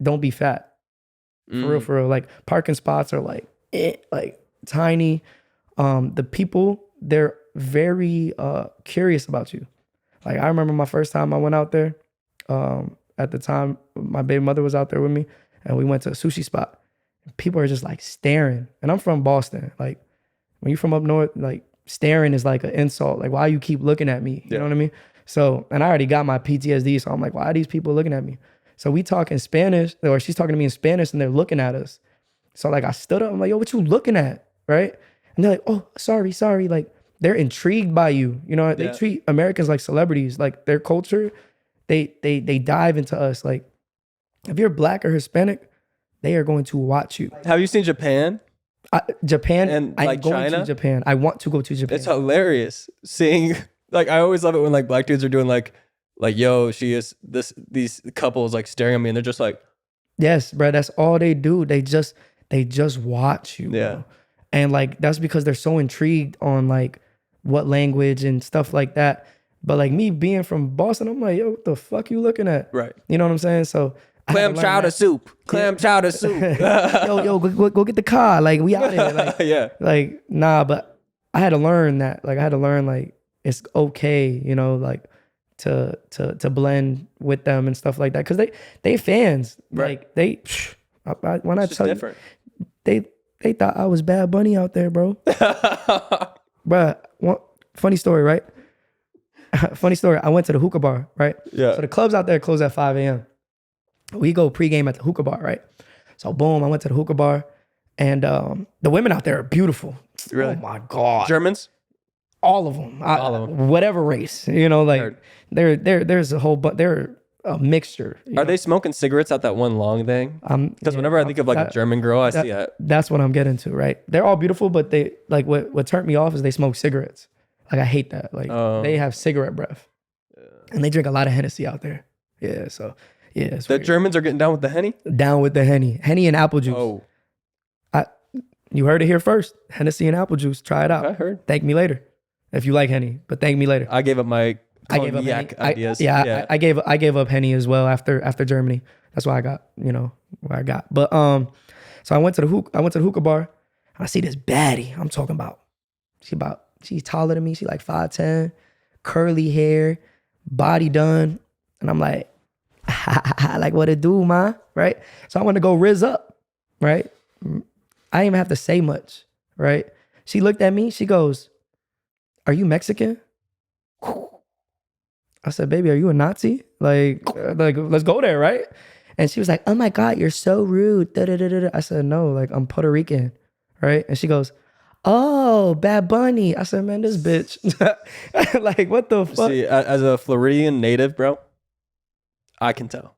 Speaker 2: don't be fat. For real. Parking spots are tiny. The people, they're very curious about you. I remember my first time I went out there. At the time, my baby mother was out there with me, and we went to a sushi spot. People are just staring. And I'm from Boston. When you're from up north, staring is an insult. Why you keep looking at me? You know what I mean? So, and I already got my PTSD. So I'm why are these people looking at me? So we talk in Spanish, or she's talking to me in Spanish, and they're looking at us. So I stood up. I'm yo, what you looking at? Right? And they're oh, sorry. They're intrigued by you. They treat Americans like celebrities. Their culture, they dive into us. If you're Black or Hispanic, they are going to watch you.
Speaker 1: Have you seen Japan?
Speaker 2: Japan,
Speaker 1: and
Speaker 2: I'm going
Speaker 1: China?
Speaker 2: to Japan. I want to go to Japan.
Speaker 1: It's hilarious seeing. I always love it when Black dudes are doing yo, she is these couples staring at me and they're just
Speaker 2: yes, bro. That's all they do. They just watch you.
Speaker 1: Yeah.
Speaker 2: Bro. And that's because they're so intrigued on what language and stuff like that. But me being from Boston, I'm yo, what the fuck you looking at?
Speaker 1: Right.
Speaker 2: You know what I'm saying? So
Speaker 1: clam chowder soup. Clam chowder soup.
Speaker 2: yo, go get the car. We out here.
Speaker 1: Yeah.
Speaker 2: Nah, but I had to learn that. I had to learn it's okay, to blend with them and stuff like that. Cause they fans.
Speaker 1: Right.
Speaker 2: When I tell
Speaker 1: different.
Speaker 2: you, they thought I was Bad Bunny out there, bro. Bruh, funny story, right? Funny story. I went to the hookah bar, right?
Speaker 1: Yeah.
Speaker 2: So the clubs out there close at 5 a.m. We go pregame at the hookah bar, right? So boom, I went to the hookah bar, and the women out there are beautiful.
Speaker 1: Really?
Speaker 2: Oh my God.
Speaker 1: Germans?
Speaker 2: All of them.
Speaker 1: All of them.
Speaker 2: Whatever race, there's a whole bunch. They're a mixture.
Speaker 1: Are they smoking cigarettes out that one long thing? Because whenever I think of like a German girl, I see it.
Speaker 2: That's what I'm getting to, right? They're all beautiful, but they like what turned me off is they smoke cigarettes. Like I hate that. Like they have cigarette breath, and they drink a lot of Hennessy out there. Yeah, so yeah, it's
Speaker 1: The
Speaker 2: weird.
Speaker 1: Germans are getting down with the Henny?
Speaker 2: Down with the Henny and apple juice.
Speaker 1: Oh,
Speaker 2: You heard it here first. Hennessy and apple juice. Try it out.
Speaker 1: I heard.
Speaker 2: Thank me later if you like Henny, but thank me later.
Speaker 1: I gave up my
Speaker 2: I gave up
Speaker 1: cognac
Speaker 2: Henny.
Speaker 1: ideas.
Speaker 2: I gave up Henny as well after Germany. That's why I got, where I got. But so I went to the hookah bar. And I see this baddie. I'm talking about. She's taller than me. She like 5'10", curly hair, body done. And I'm like, like what it do, ma? Right? So I want to go rizz up, right? I didn't even have to say much, right? She looked at me. She goes, "Are you Mexican?" I said, "Baby, are you a Nazi? Like let's go there, right?" And she was like, "Oh my God, you're so rude." Da-da-da-da-da. I said, "No, like I'm Puerto Rican," right? And she goes, "Oh, Bad Bunny." I said, "Man, this bitch." Like, what the fuck?
Speaker 1: See, as a Floridian native, bro, I can tell.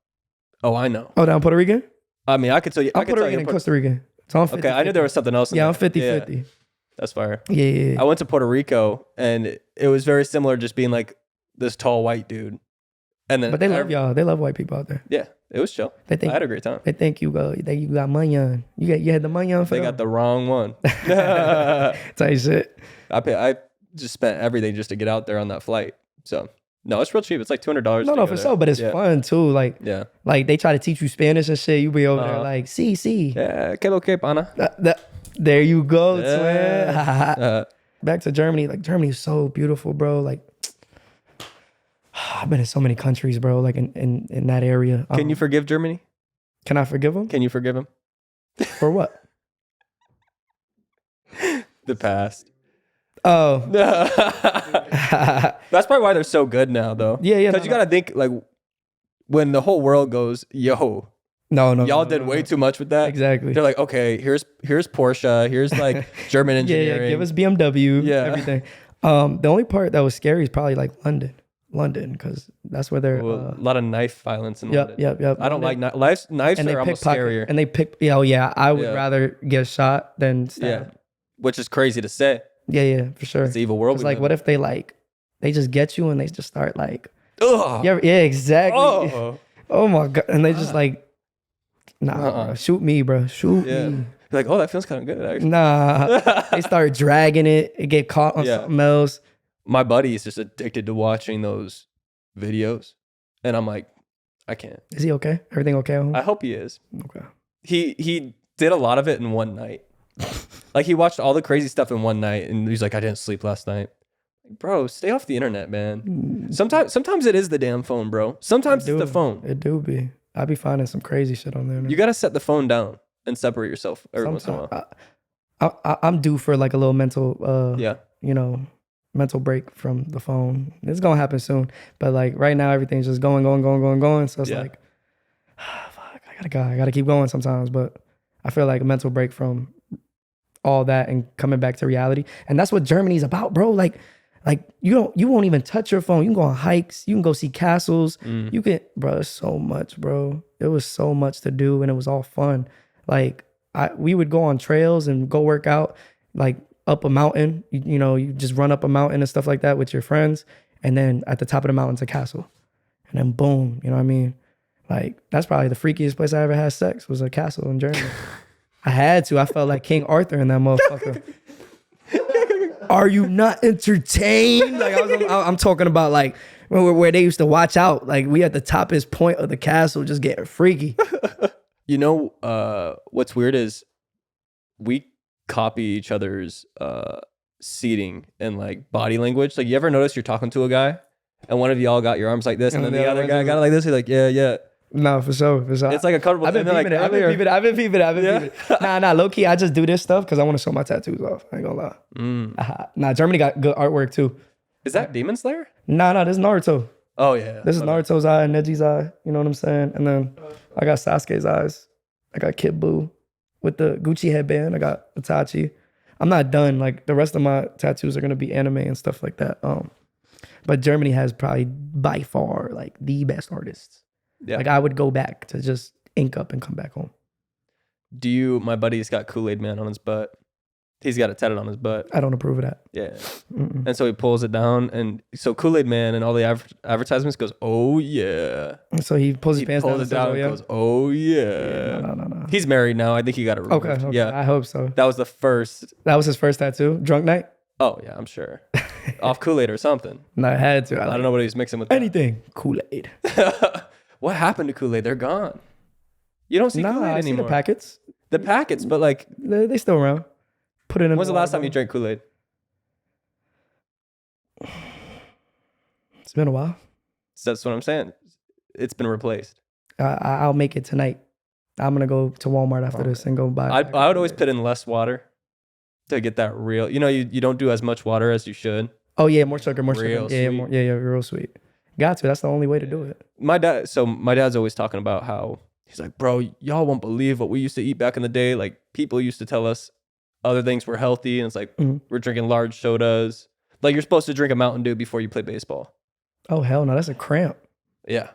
Speaker 1: Oh, I know.
Speaker 2: Oh, down Puerto Rican?
Speaker 1: I mean, I could tell you.
Speaker 2: I'm Puerto Rican and Costa Rican. So I'm 50,
Speaker 1: Okay, I knew there was something else.
Speaker 2: Yeah, I'm
Speaker 1: there.
Speaker 2: 50-50.
Speaker 1: That's fire.
Speaker 2: Yeah.
Speaker 1: I went to Puerto Rico, and it was very similar, just being like this tall white dude. And then,
Speaker 2: But they love y'all. They love white people out there.
Speaker 1: Yeah, it was chill.
Speaker 2: They think
Speaker 1: I had a great time.
Speaker 2: They think you got money on. You had the money on for
Speaker 1: They
Speaker 2: them.
Speaker 1: got the wrong one.
Speaker 2: Type shit.
Speaker 1: I just spent everything just to get out there on that flight. So no, it's real cheap. It's like $200.
Speaker 2: No, for sure. But it's fun too. Like they try to teach you Spanish and shit. You be over there like, sí.
Speaker 1: Yeah, que lo que, pana.
Speaker 2: There you go,
Speaker 1: Yeah.
Speaker 2: twin. Back to Germany. Like Germany is so beautiful, bro. Like I've been in so many countries, bro. Like in that area.
Speaker 1: Can you forgive Germany?
Speaker 2: Can I forgive them?
Speaker 1: Can you forgive him?
Speaker 2: For what?
Speaker 1: The past.
Speaker 2: Oh.
Speaker 1: That's probably why they're so good now, though.
Speaker 2: Yeah.
Speaker 1: Because you got to think, like, when the whole world goes, yo, y'all did way too much with that.
Speaker 2: Exactly.
Speaker 1: They're like, okay, here's Porsche, here's like German engineering.
Speaker 2: Yeah, give us BMW, everything. The only part that was scary is probably like London, because that's where they're
Speaker 1: a lot of knife violence in London.
Speaker 2: Yep.
Speaker 1: I don't like knives. Knives are almost scarier.
Speaker 2: And they pick. I would rather get shot than stabbed.
Speaker 1: Yeah, which is crazy to say.
Speaker 2: Yeah, for sure.
Speaker 1: It's the evil world.
Speaker 2: It's like, what if they just get you and they just start like,
Speaker 1: ugh.
Speaker 2: Yeah, exactly. Oh my God, and they just like, bro, shoot me, bro, shoot me.
Speaker 1: You're like, oh, that feels kind of good, actually.
Speaker 2: Nah, they start dragging it. It get caught on something else.
Speaker 1: My buddy is just addicted to watching those videos, and I'm like, I can't.
Speaker 2: Is he okay? Everything okay at home?
Speaker 1: I hope he is.
Speaker 2: Okay.
Speaker 1: He did a lot of it in one night. Like he watched all the crazy stuff in one night, and he's like, I didn't sleep last night. Bro, stay off the internet, man. Sometimes it is the damn phone, bro. Sometimes it's the phone.
Speaker 2: It do be. I be finding some crazy shit on there. Man.
Speaker 1: You gotta set the phone down and separate yourself every once in a while.
Speaker 2: I'm due for like a little mental, mental break from the phone. It's gonna happen soon, but like right now everything's just going. So it's like, fuck, I gotta keep going sometimes. But I feel like a mental break from all that and coming back to reality, and that's what Germany's about, bro. Like you won't even touch your phone. You can go on hikes. You can go see castles. You can, bro. It's so much, bro. It was so much to do, and it was all fun. Like we would go on trails and go work out, like up a mountain. You just run up a mountain and stuff like that with your friends, and then at the top of the mountain's a castle, and then boom. You know what I mean? Like that's probably the freakiest place I ever had sex was a castle in Germany. I had to. I felt like King Arthur in that motherfucker. Are you not entertained? Like I'm talking about like where they used to watch out. Like we at the toppest point of the castle, just getting freaky.
Speaker 1: What's weird is we copy each other's seating and like body language. Like you ever notice you're talking to a guy and one of y'all got your arms like this and then the other guy got it like this? You're like, yeah.
Speaker 2: No, for sure.
Speaker 1: It's like a comfortable.
Speaker 2: I've been peeping it. Nah. Low key, I just do this stuff because I want to show my tattoos off. I ain't gonna lie. Nah, Germany got good artwork too.
Speaker 1: Is that Demon Slayer?
Speaker 2: Nah, this is Naruto.
Speaker 1: Oh yeah.
Speaker 2: This is Naruto's eye, Neji's eye. You know what I'm saying? And then I got Sasuke's eyes. I got Kid Buu with the Gucci headband. I got Itachi. I'm not done. Like the rest of my tattoos are gonna be anime and stuff like that. But Germany has probably by far like the best artists.
Speaker 1: Yeah.
Speaker 2: Like I would go back to just ink up and come back home.
Speaker 1: My buddy's got Kool-Aid Man on his butt. He's got it tatted on his butt.
Speaker 2: I don't approve of that.
Speaker 1: Yeah. And so he pulls it down. And so Kool-Aid Man and all the advertisements goes, oh, yeah.
Speaker 2: And so he pulls his pants down.
Speaker 1: Pulls it down and goes, oh, yeah.
Speaker 2: No.
Speaker 1: He's married now. I think he got it removed.
Speaker 2: Okay.
Speaker 1: Yeah.
Speaker 2: I hope so.
Speaker 1: That was the first.
Speaker 2: That was his first tattoo? Drunk night?
Speaker 1: Oh, yeah, I'm sure. Off Kool-Aid or something.
Speaker 2: No, I had to.
Speaker 1: I don't know what he was mixing with.
Speaker 2: Anything. Kool-Aid.
Speaker 1: What happened to Kool-Aid? They're gone. You don't see Kool-Aid
Speaker 2: I
Speaker 1: anymore.
Speaker 2: see the packets.
Speaker 1: The packets, but like.
Speaker 2: They still around. Put it in.
Speaker 1: When's the last time you drank Kool-Aid?
Speaker 2: It's been a while.
Speaker 1: That's what I'm saying. It's been replaced.
Speaker 2: I'll make it tonight. I'm going to go to Walmart after this and go buy it.
Speaker 1: I would always put in less water to get that real. You know, you don't do as much water as you should.
Speaker 2: Oh, yeah, more sugar.
Speaker 1: Real
Speaker 2: Yeah,
Speaker 1: sweet.
Speaker 2: yeah, real sweet. Got to. That's the only way to do it.
Speaker 1: My dad's always talking about how he's like, bro, y'all won't believe what we used to eat back in the day. Like people used to tell us other things were healthy, and it's like we're drinking large sodas. Like you're supposed to drink a Mountain Dew before you play baseball.
Speaker 2: Oh hell no, that's a cramp.
Speaker 1: Yeah,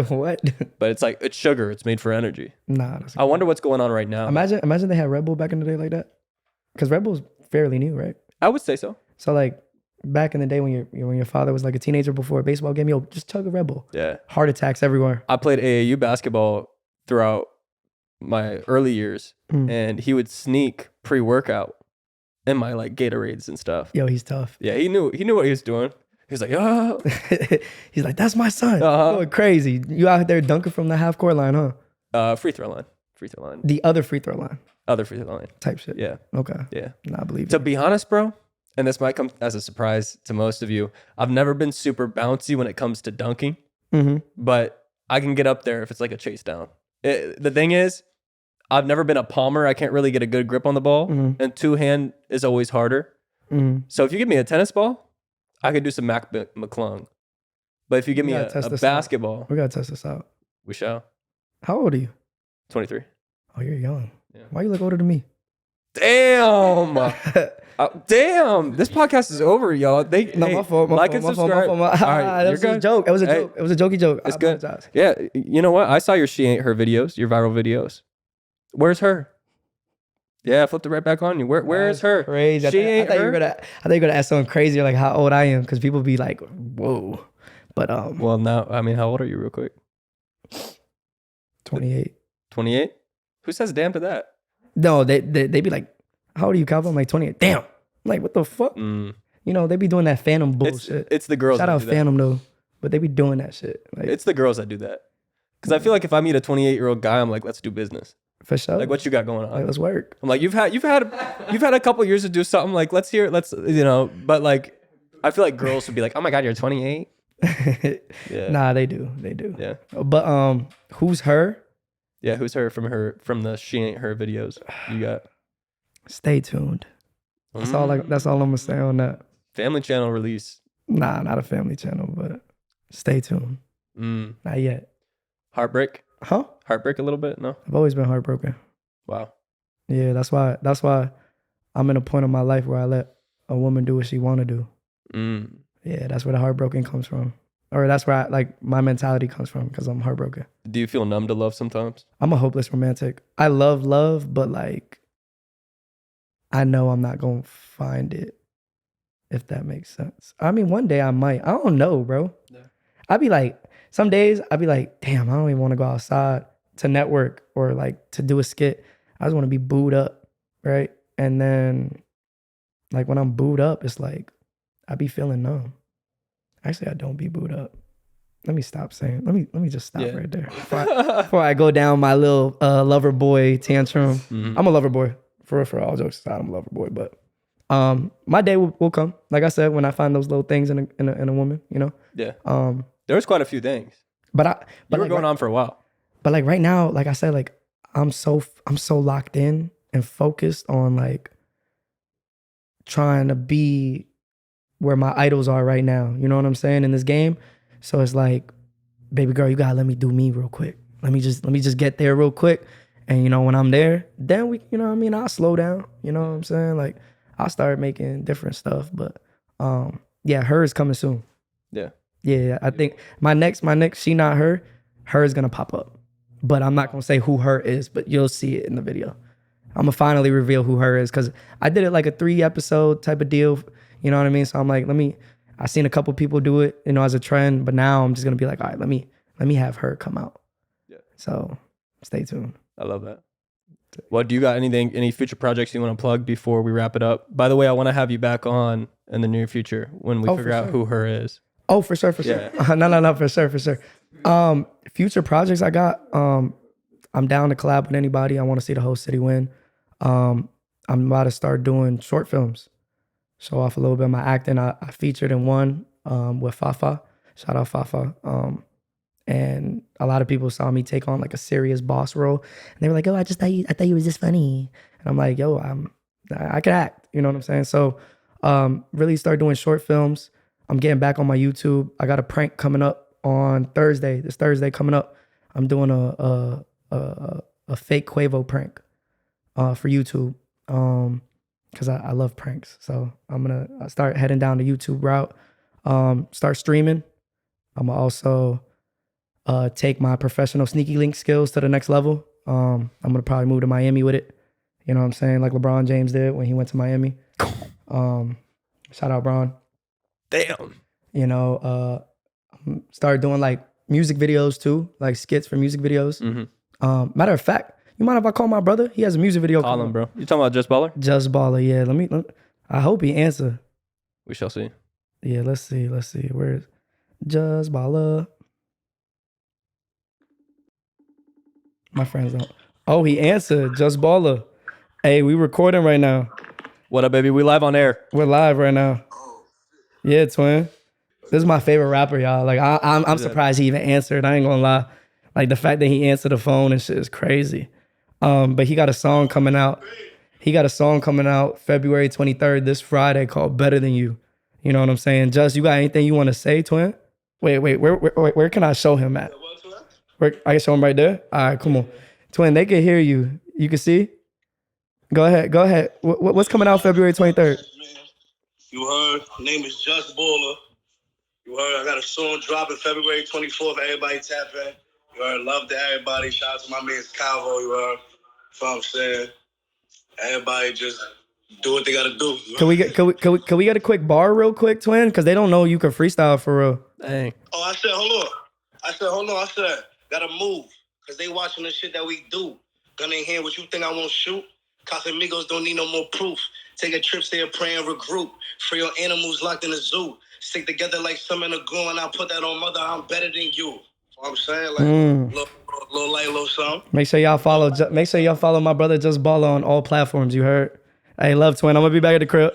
Speaker 2: what?
Speaker 1: but it's like it's sugar. It's made for energy.
Speaker 2: Nah,
Speaker 1: I wonder what's going on right now.
Speaker 2: Imagine they had Red Bull back in the day like that, because Red Bull's fairly new, right?
Speaker 1: I would say so.
Speaker 2: So like back in the day when your father was like a teenager before a baseball game, yo, just chug a Red Bull.
Speaker 1: Yeah,
Speaker 2: heart attacks everywhere.
Speaker 1: I played AAU basketball throughout my early years, and he would sneak pre-workout in my like Gatorades and stuff.
Speaker 2: Yo, he's tough.
Speaker 1: Yeah, he knew what he was doing. He was like, oh.
Speaker 2: He's like, that's my son.
Speaker 1: Uh-huh.
Speaker 2: Going crazy. You out there dunking from the half court line, huh?
Speaker 1: Free throw line.
Speaker 2: The other free throw line.
Speaker 1: Other free throw line.
Speaker 2: Type shit.
Speaker 1: Yeah.
Speaker 2: Okay.
Speaker 1: Yeah.
Speaker 2: Nah, I believe
Speaker 1: To
Speaker 2: it.
Speaker 1: be honest, bro, and this might come as a surprise to most of you, I've never been super bouncy when it comes to dunking, but I can get up there if it's like a chase down. The thing is, I've never been a palmer. I can't really get a good grip on the ball, and two-hand is always harder. So if you give me a tennis ball, I could do some Mac McClung. But if you give me a basketball,
Speaker 2: we gotta test this out.
Speaker 1: we shall.
Speaker 2: How old are you?
Speaker 1: 23.
Speaker 2: Oh, you're young.
Speaker 1: Yeah.
Speaker 2: Why you look older than me?
Speaker 1: Damn. Damn. This podcast is over, y'all.
Speaker 2: My fault.
Speaker 1: Like and subscribe. All right,
Speaker 2: that was a joke. It was a joke. It was a jokey joke.
Speaker 1: It's good. Yeah. You know what? I saw your She Ain't Her videos, your viral videos. Where's her? Yeah, I flipped it right back on you. Where is her?
Speaker 2: Crazy.
Speaker 1: She ain't her.
Speaker 2: I thought you were gonna ask something crazy, like how old I am, because people be like, whoa. But
Speaker 1: Well, now, I mean, how old are you, real quick?
Speaker 2: 28.
Speaker 1: 28? Who says damn to that?
Speaker 2: No, they be like, how old are you, Calvo? I'm like 28. Damn. I'm like, what the fuck? You know, they be doing that Phantom bullshit.
Speaker 1: It's the girls.
Speaker 2: Shout
Speaker 1: that
Speaker 2: out
Speaker 1: do that.
Speaker 2: Phantom though, but they be doing that shit. Like,
Speaker 1: It's the girls that do that. Because I feel like if I meet a 28-year-old guy, I'm like, let's do business.
Speaker 2: for sure.
Speaker 1: Like, what you got going on?
Speaker 2: Like, let's work.
Speaker 1: I'm like, you've had a couple years to do something. Like, let's but like, I feel like girls would be like, oh my god, you're 28. Yeah.
Speaker 2: Nah, they do.
Speaker 1: Yeah.
Speaker 2: But who's her?
Speaker 1: Yeah, who's her from the She Ain't Her videos you got?
Speaker 2: Stay tuned. That's all I'm gonna say on that.
Speaker 1: Family Channel release.
Speaker 2: Nah, not a family channel, but stay tuned. Not yet.
Speaker 1: Heartbreak?
Speaker 2: Huh?
Speaker 1: Heartbreak a little bit? No?
Speaker 2: I've always been heartbroken.
Speaker 1: Wow.
Speaker 2: Yeah, that's why I'm in a point in my life where I let a woman do what she want to do. Yeah, that's where the heartbroken comes from. Or that's where my mentality comes from, because I'm heartbroken.
Speaker 1: Do you feel numb to love sometimes?
Speaker 2: I'm a hopeless romantic. I love love, but like, I know I'm not going to find it, if that makes sense. I mean, one day I might. I don't know, bro. Yeah. I'd be like, some days I'd be like, damn, I don't even want to go outside to network or like to do a skit. I just want to be booed up, right? And then like when I'm booed up, it's like, I be feeling numb. Actually, I don't be booed up. Let me stop saying. Let me just stop right there before I go down my little lover boy tantrum. I'm a lover boy for all jokes aside. I'm a lover boy, but my day will come. Like I said, when I find those little things in a woman, you know.
Speaker 1: Yeah. There was quite a few things.
Speaker 2: But
Speaker 1: you were going on for a while.
Speaker 2: But like right now, like I said, like I'm so locked in and focused on like trying to be where my idols are right now. You know what I'm saying, in this game? So it's like, baby girl, you gotta let me do me real quick. Let me just get there real quick. And you know, when I'm there, then we, you know what I mean, I'll slow down. You know what I'm saying? Like I'll start making different stuff. But yeah, her is coming soon.
Speaker 1: Yeah.
Speaker 2: Yeah. I think my next She Not Her, her is gonna pop up. But I'm not gonna say who her is, but you'll see it in the video. I'm gonna finally reveal who her is because I did it like a 3-episode type of deal. You know what I mean? So I'm like, I seen a couple people do it, you know, as a trend, but now I'm just gonna be like, all right, let me have her come out. Yeah. So stay tuned.
Speaker 1: I love that. Well, do you got any future projects you want to plug before we wrap it up? By the way, I want to have you back on in the near future when we figure out who her is.
Speaker 2: Oh, for sure. No, for sure. Future projects I got, I'm down to collab with anybody. I want to see the whole city win. I'm about to start doing short films. Show off a little bit of my acting. I featured in one with Fafa. Shout out Fafa. And a lot of people saw me take on like a serious boss role. And they were like, oh, I thought you was just funny. And I'm like, yo, I could act. You know what I'm saying? So really start doing short films. I'm getting back on my YouTube. I got a prank coming up on Thursday. This Thursday coming up. I'm doing a fake Calvo prank for YouTube. Because I love pranks. So I'm going to start heading down the YouTube route. Start streaming. I'm going to also take my professional sneaky link skills to the next level. I'm going to probably move to Miami with it. You know what I'm saying? Like LeBron James did when he went to Miami. Shout out, Bron.
Speaker 1: Damn.
Speaker 2: You know, start doing like music videos too, like skits for music videos. Mm-hmm. Matter of fact, you mind if I call my brother? He has a music video.
Speaker 1: Call him, bro. You talking about Just Baller?
Speaker 2: Just Baller, yeah. Let me I hope he answer.
Speaker 1: We shall see.
Speaker 2: Yeah, let's see. Where's Just Baller? My friends don't. Oh, he answered. Just Baller. Hey, we recording right now.
Speaker 1: What up, baby? We live on air.
Speaker 2: We're live right now. Yeah, twin. This is my favorite rapper, y'all. Like I'm surprised he even answered. I ain't gonna lie. Like the fact that he answered the phone and shit is crazy. But he got a song coming out. February 23rd, this Friday, called Better Than You. You know what I'm saying? Just, you got anything you want to say, twin? Wait, where can I show him at? Where, I can show him right there? All right, come on. Twin, they can hear you. You can see? Go ahead. What's coming out February 23rd?
Speaker 4: You heard? Name is Just Baller. You heard? I got a song dropping February 24th. Everybody tap in. You heard? Love to everybody. Shout out to my man Calvo. You heard? You know what I'm saying? Everybody just do what they gotta do.
Speaker 2: Can we get a quick bar real quick, twin? Because they don't know you can freestyle for real.
Speaker 1: Dang.
Speaker 4: Oh, I said, hold on. I said, gotta move. Because they watching the shit that we do. Gun in hand, what you think I won't shoot? Casamigos don't need no more proof. Take a trip, stay a pray and regroup. For your animals locked in the zoo. Stick together like some in a glue, and I put that on mother, I'm better than you. You know what I'm saying? Like, little light, little something.
Speaker 2: Make sure y'all follow my brother Just Baller on all platforms, you heard? Hey, love, twin. I'm gonna be back at the crib.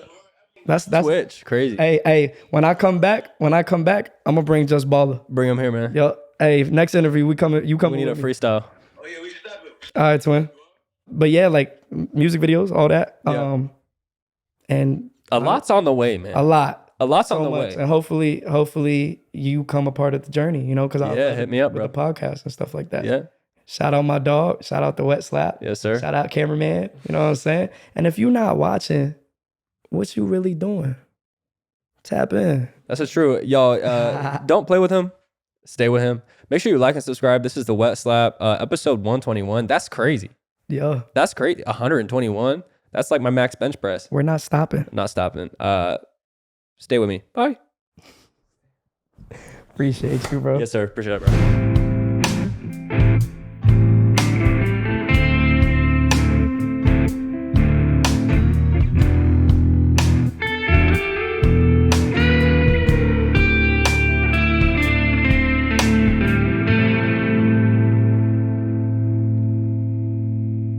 Speaker 2: That's
Speaker 1: Twitch, crazy.
Speaker 2: Hey, when I come back, I'm gonna bring Just Baller.
Speaker 1: Bring him here, man.
Speaker 2: Yo, hey, next interview, you come.
Speaker 1: We need a freestyle.
Speaker 4: Oh, yeah, we stepping.
Speaker 2: All right, twin. But yeah, like music videos, all that.
Speaker 1: Yeah.
Speaker 2: And
Speaker 1: a lot's on the way, man.
Speaker 2: A lot's
Speaker 1: on the way.
Speaker 2: And hopefully you come a part of the journey, you know, because
Speaker 1: hit me up,
Speaker 2: with
Speaker 1: bro.
Speaker 2: the podcast and stuff like that.
Speaker 1: Yeah.
Speaker 2: Shout out my dog. Shout out the Wet Slap.
Speaker 1: Yes, sir.
Speaker 2: Shout out cameraman. You know what I'm saying? And if you're not watching, what you really doing? Tap in.
Speaker 1: That's true. Y'all, don't play with him. Stay with him. Make sure you like and subscribe. This is the Wet Slap, episode 121. That's crazy.
Speaker 2: Yeah.
Speaker 1: That's crazy. 121. That's like my max bench press.
Speaker 2: We're not stopping.
Speaker 1: Not stopping. Stay with me. Bye.
Speaker 2: Appreciate you, bro.
Speaker 1: Yes, sir. Appreciate it, bro.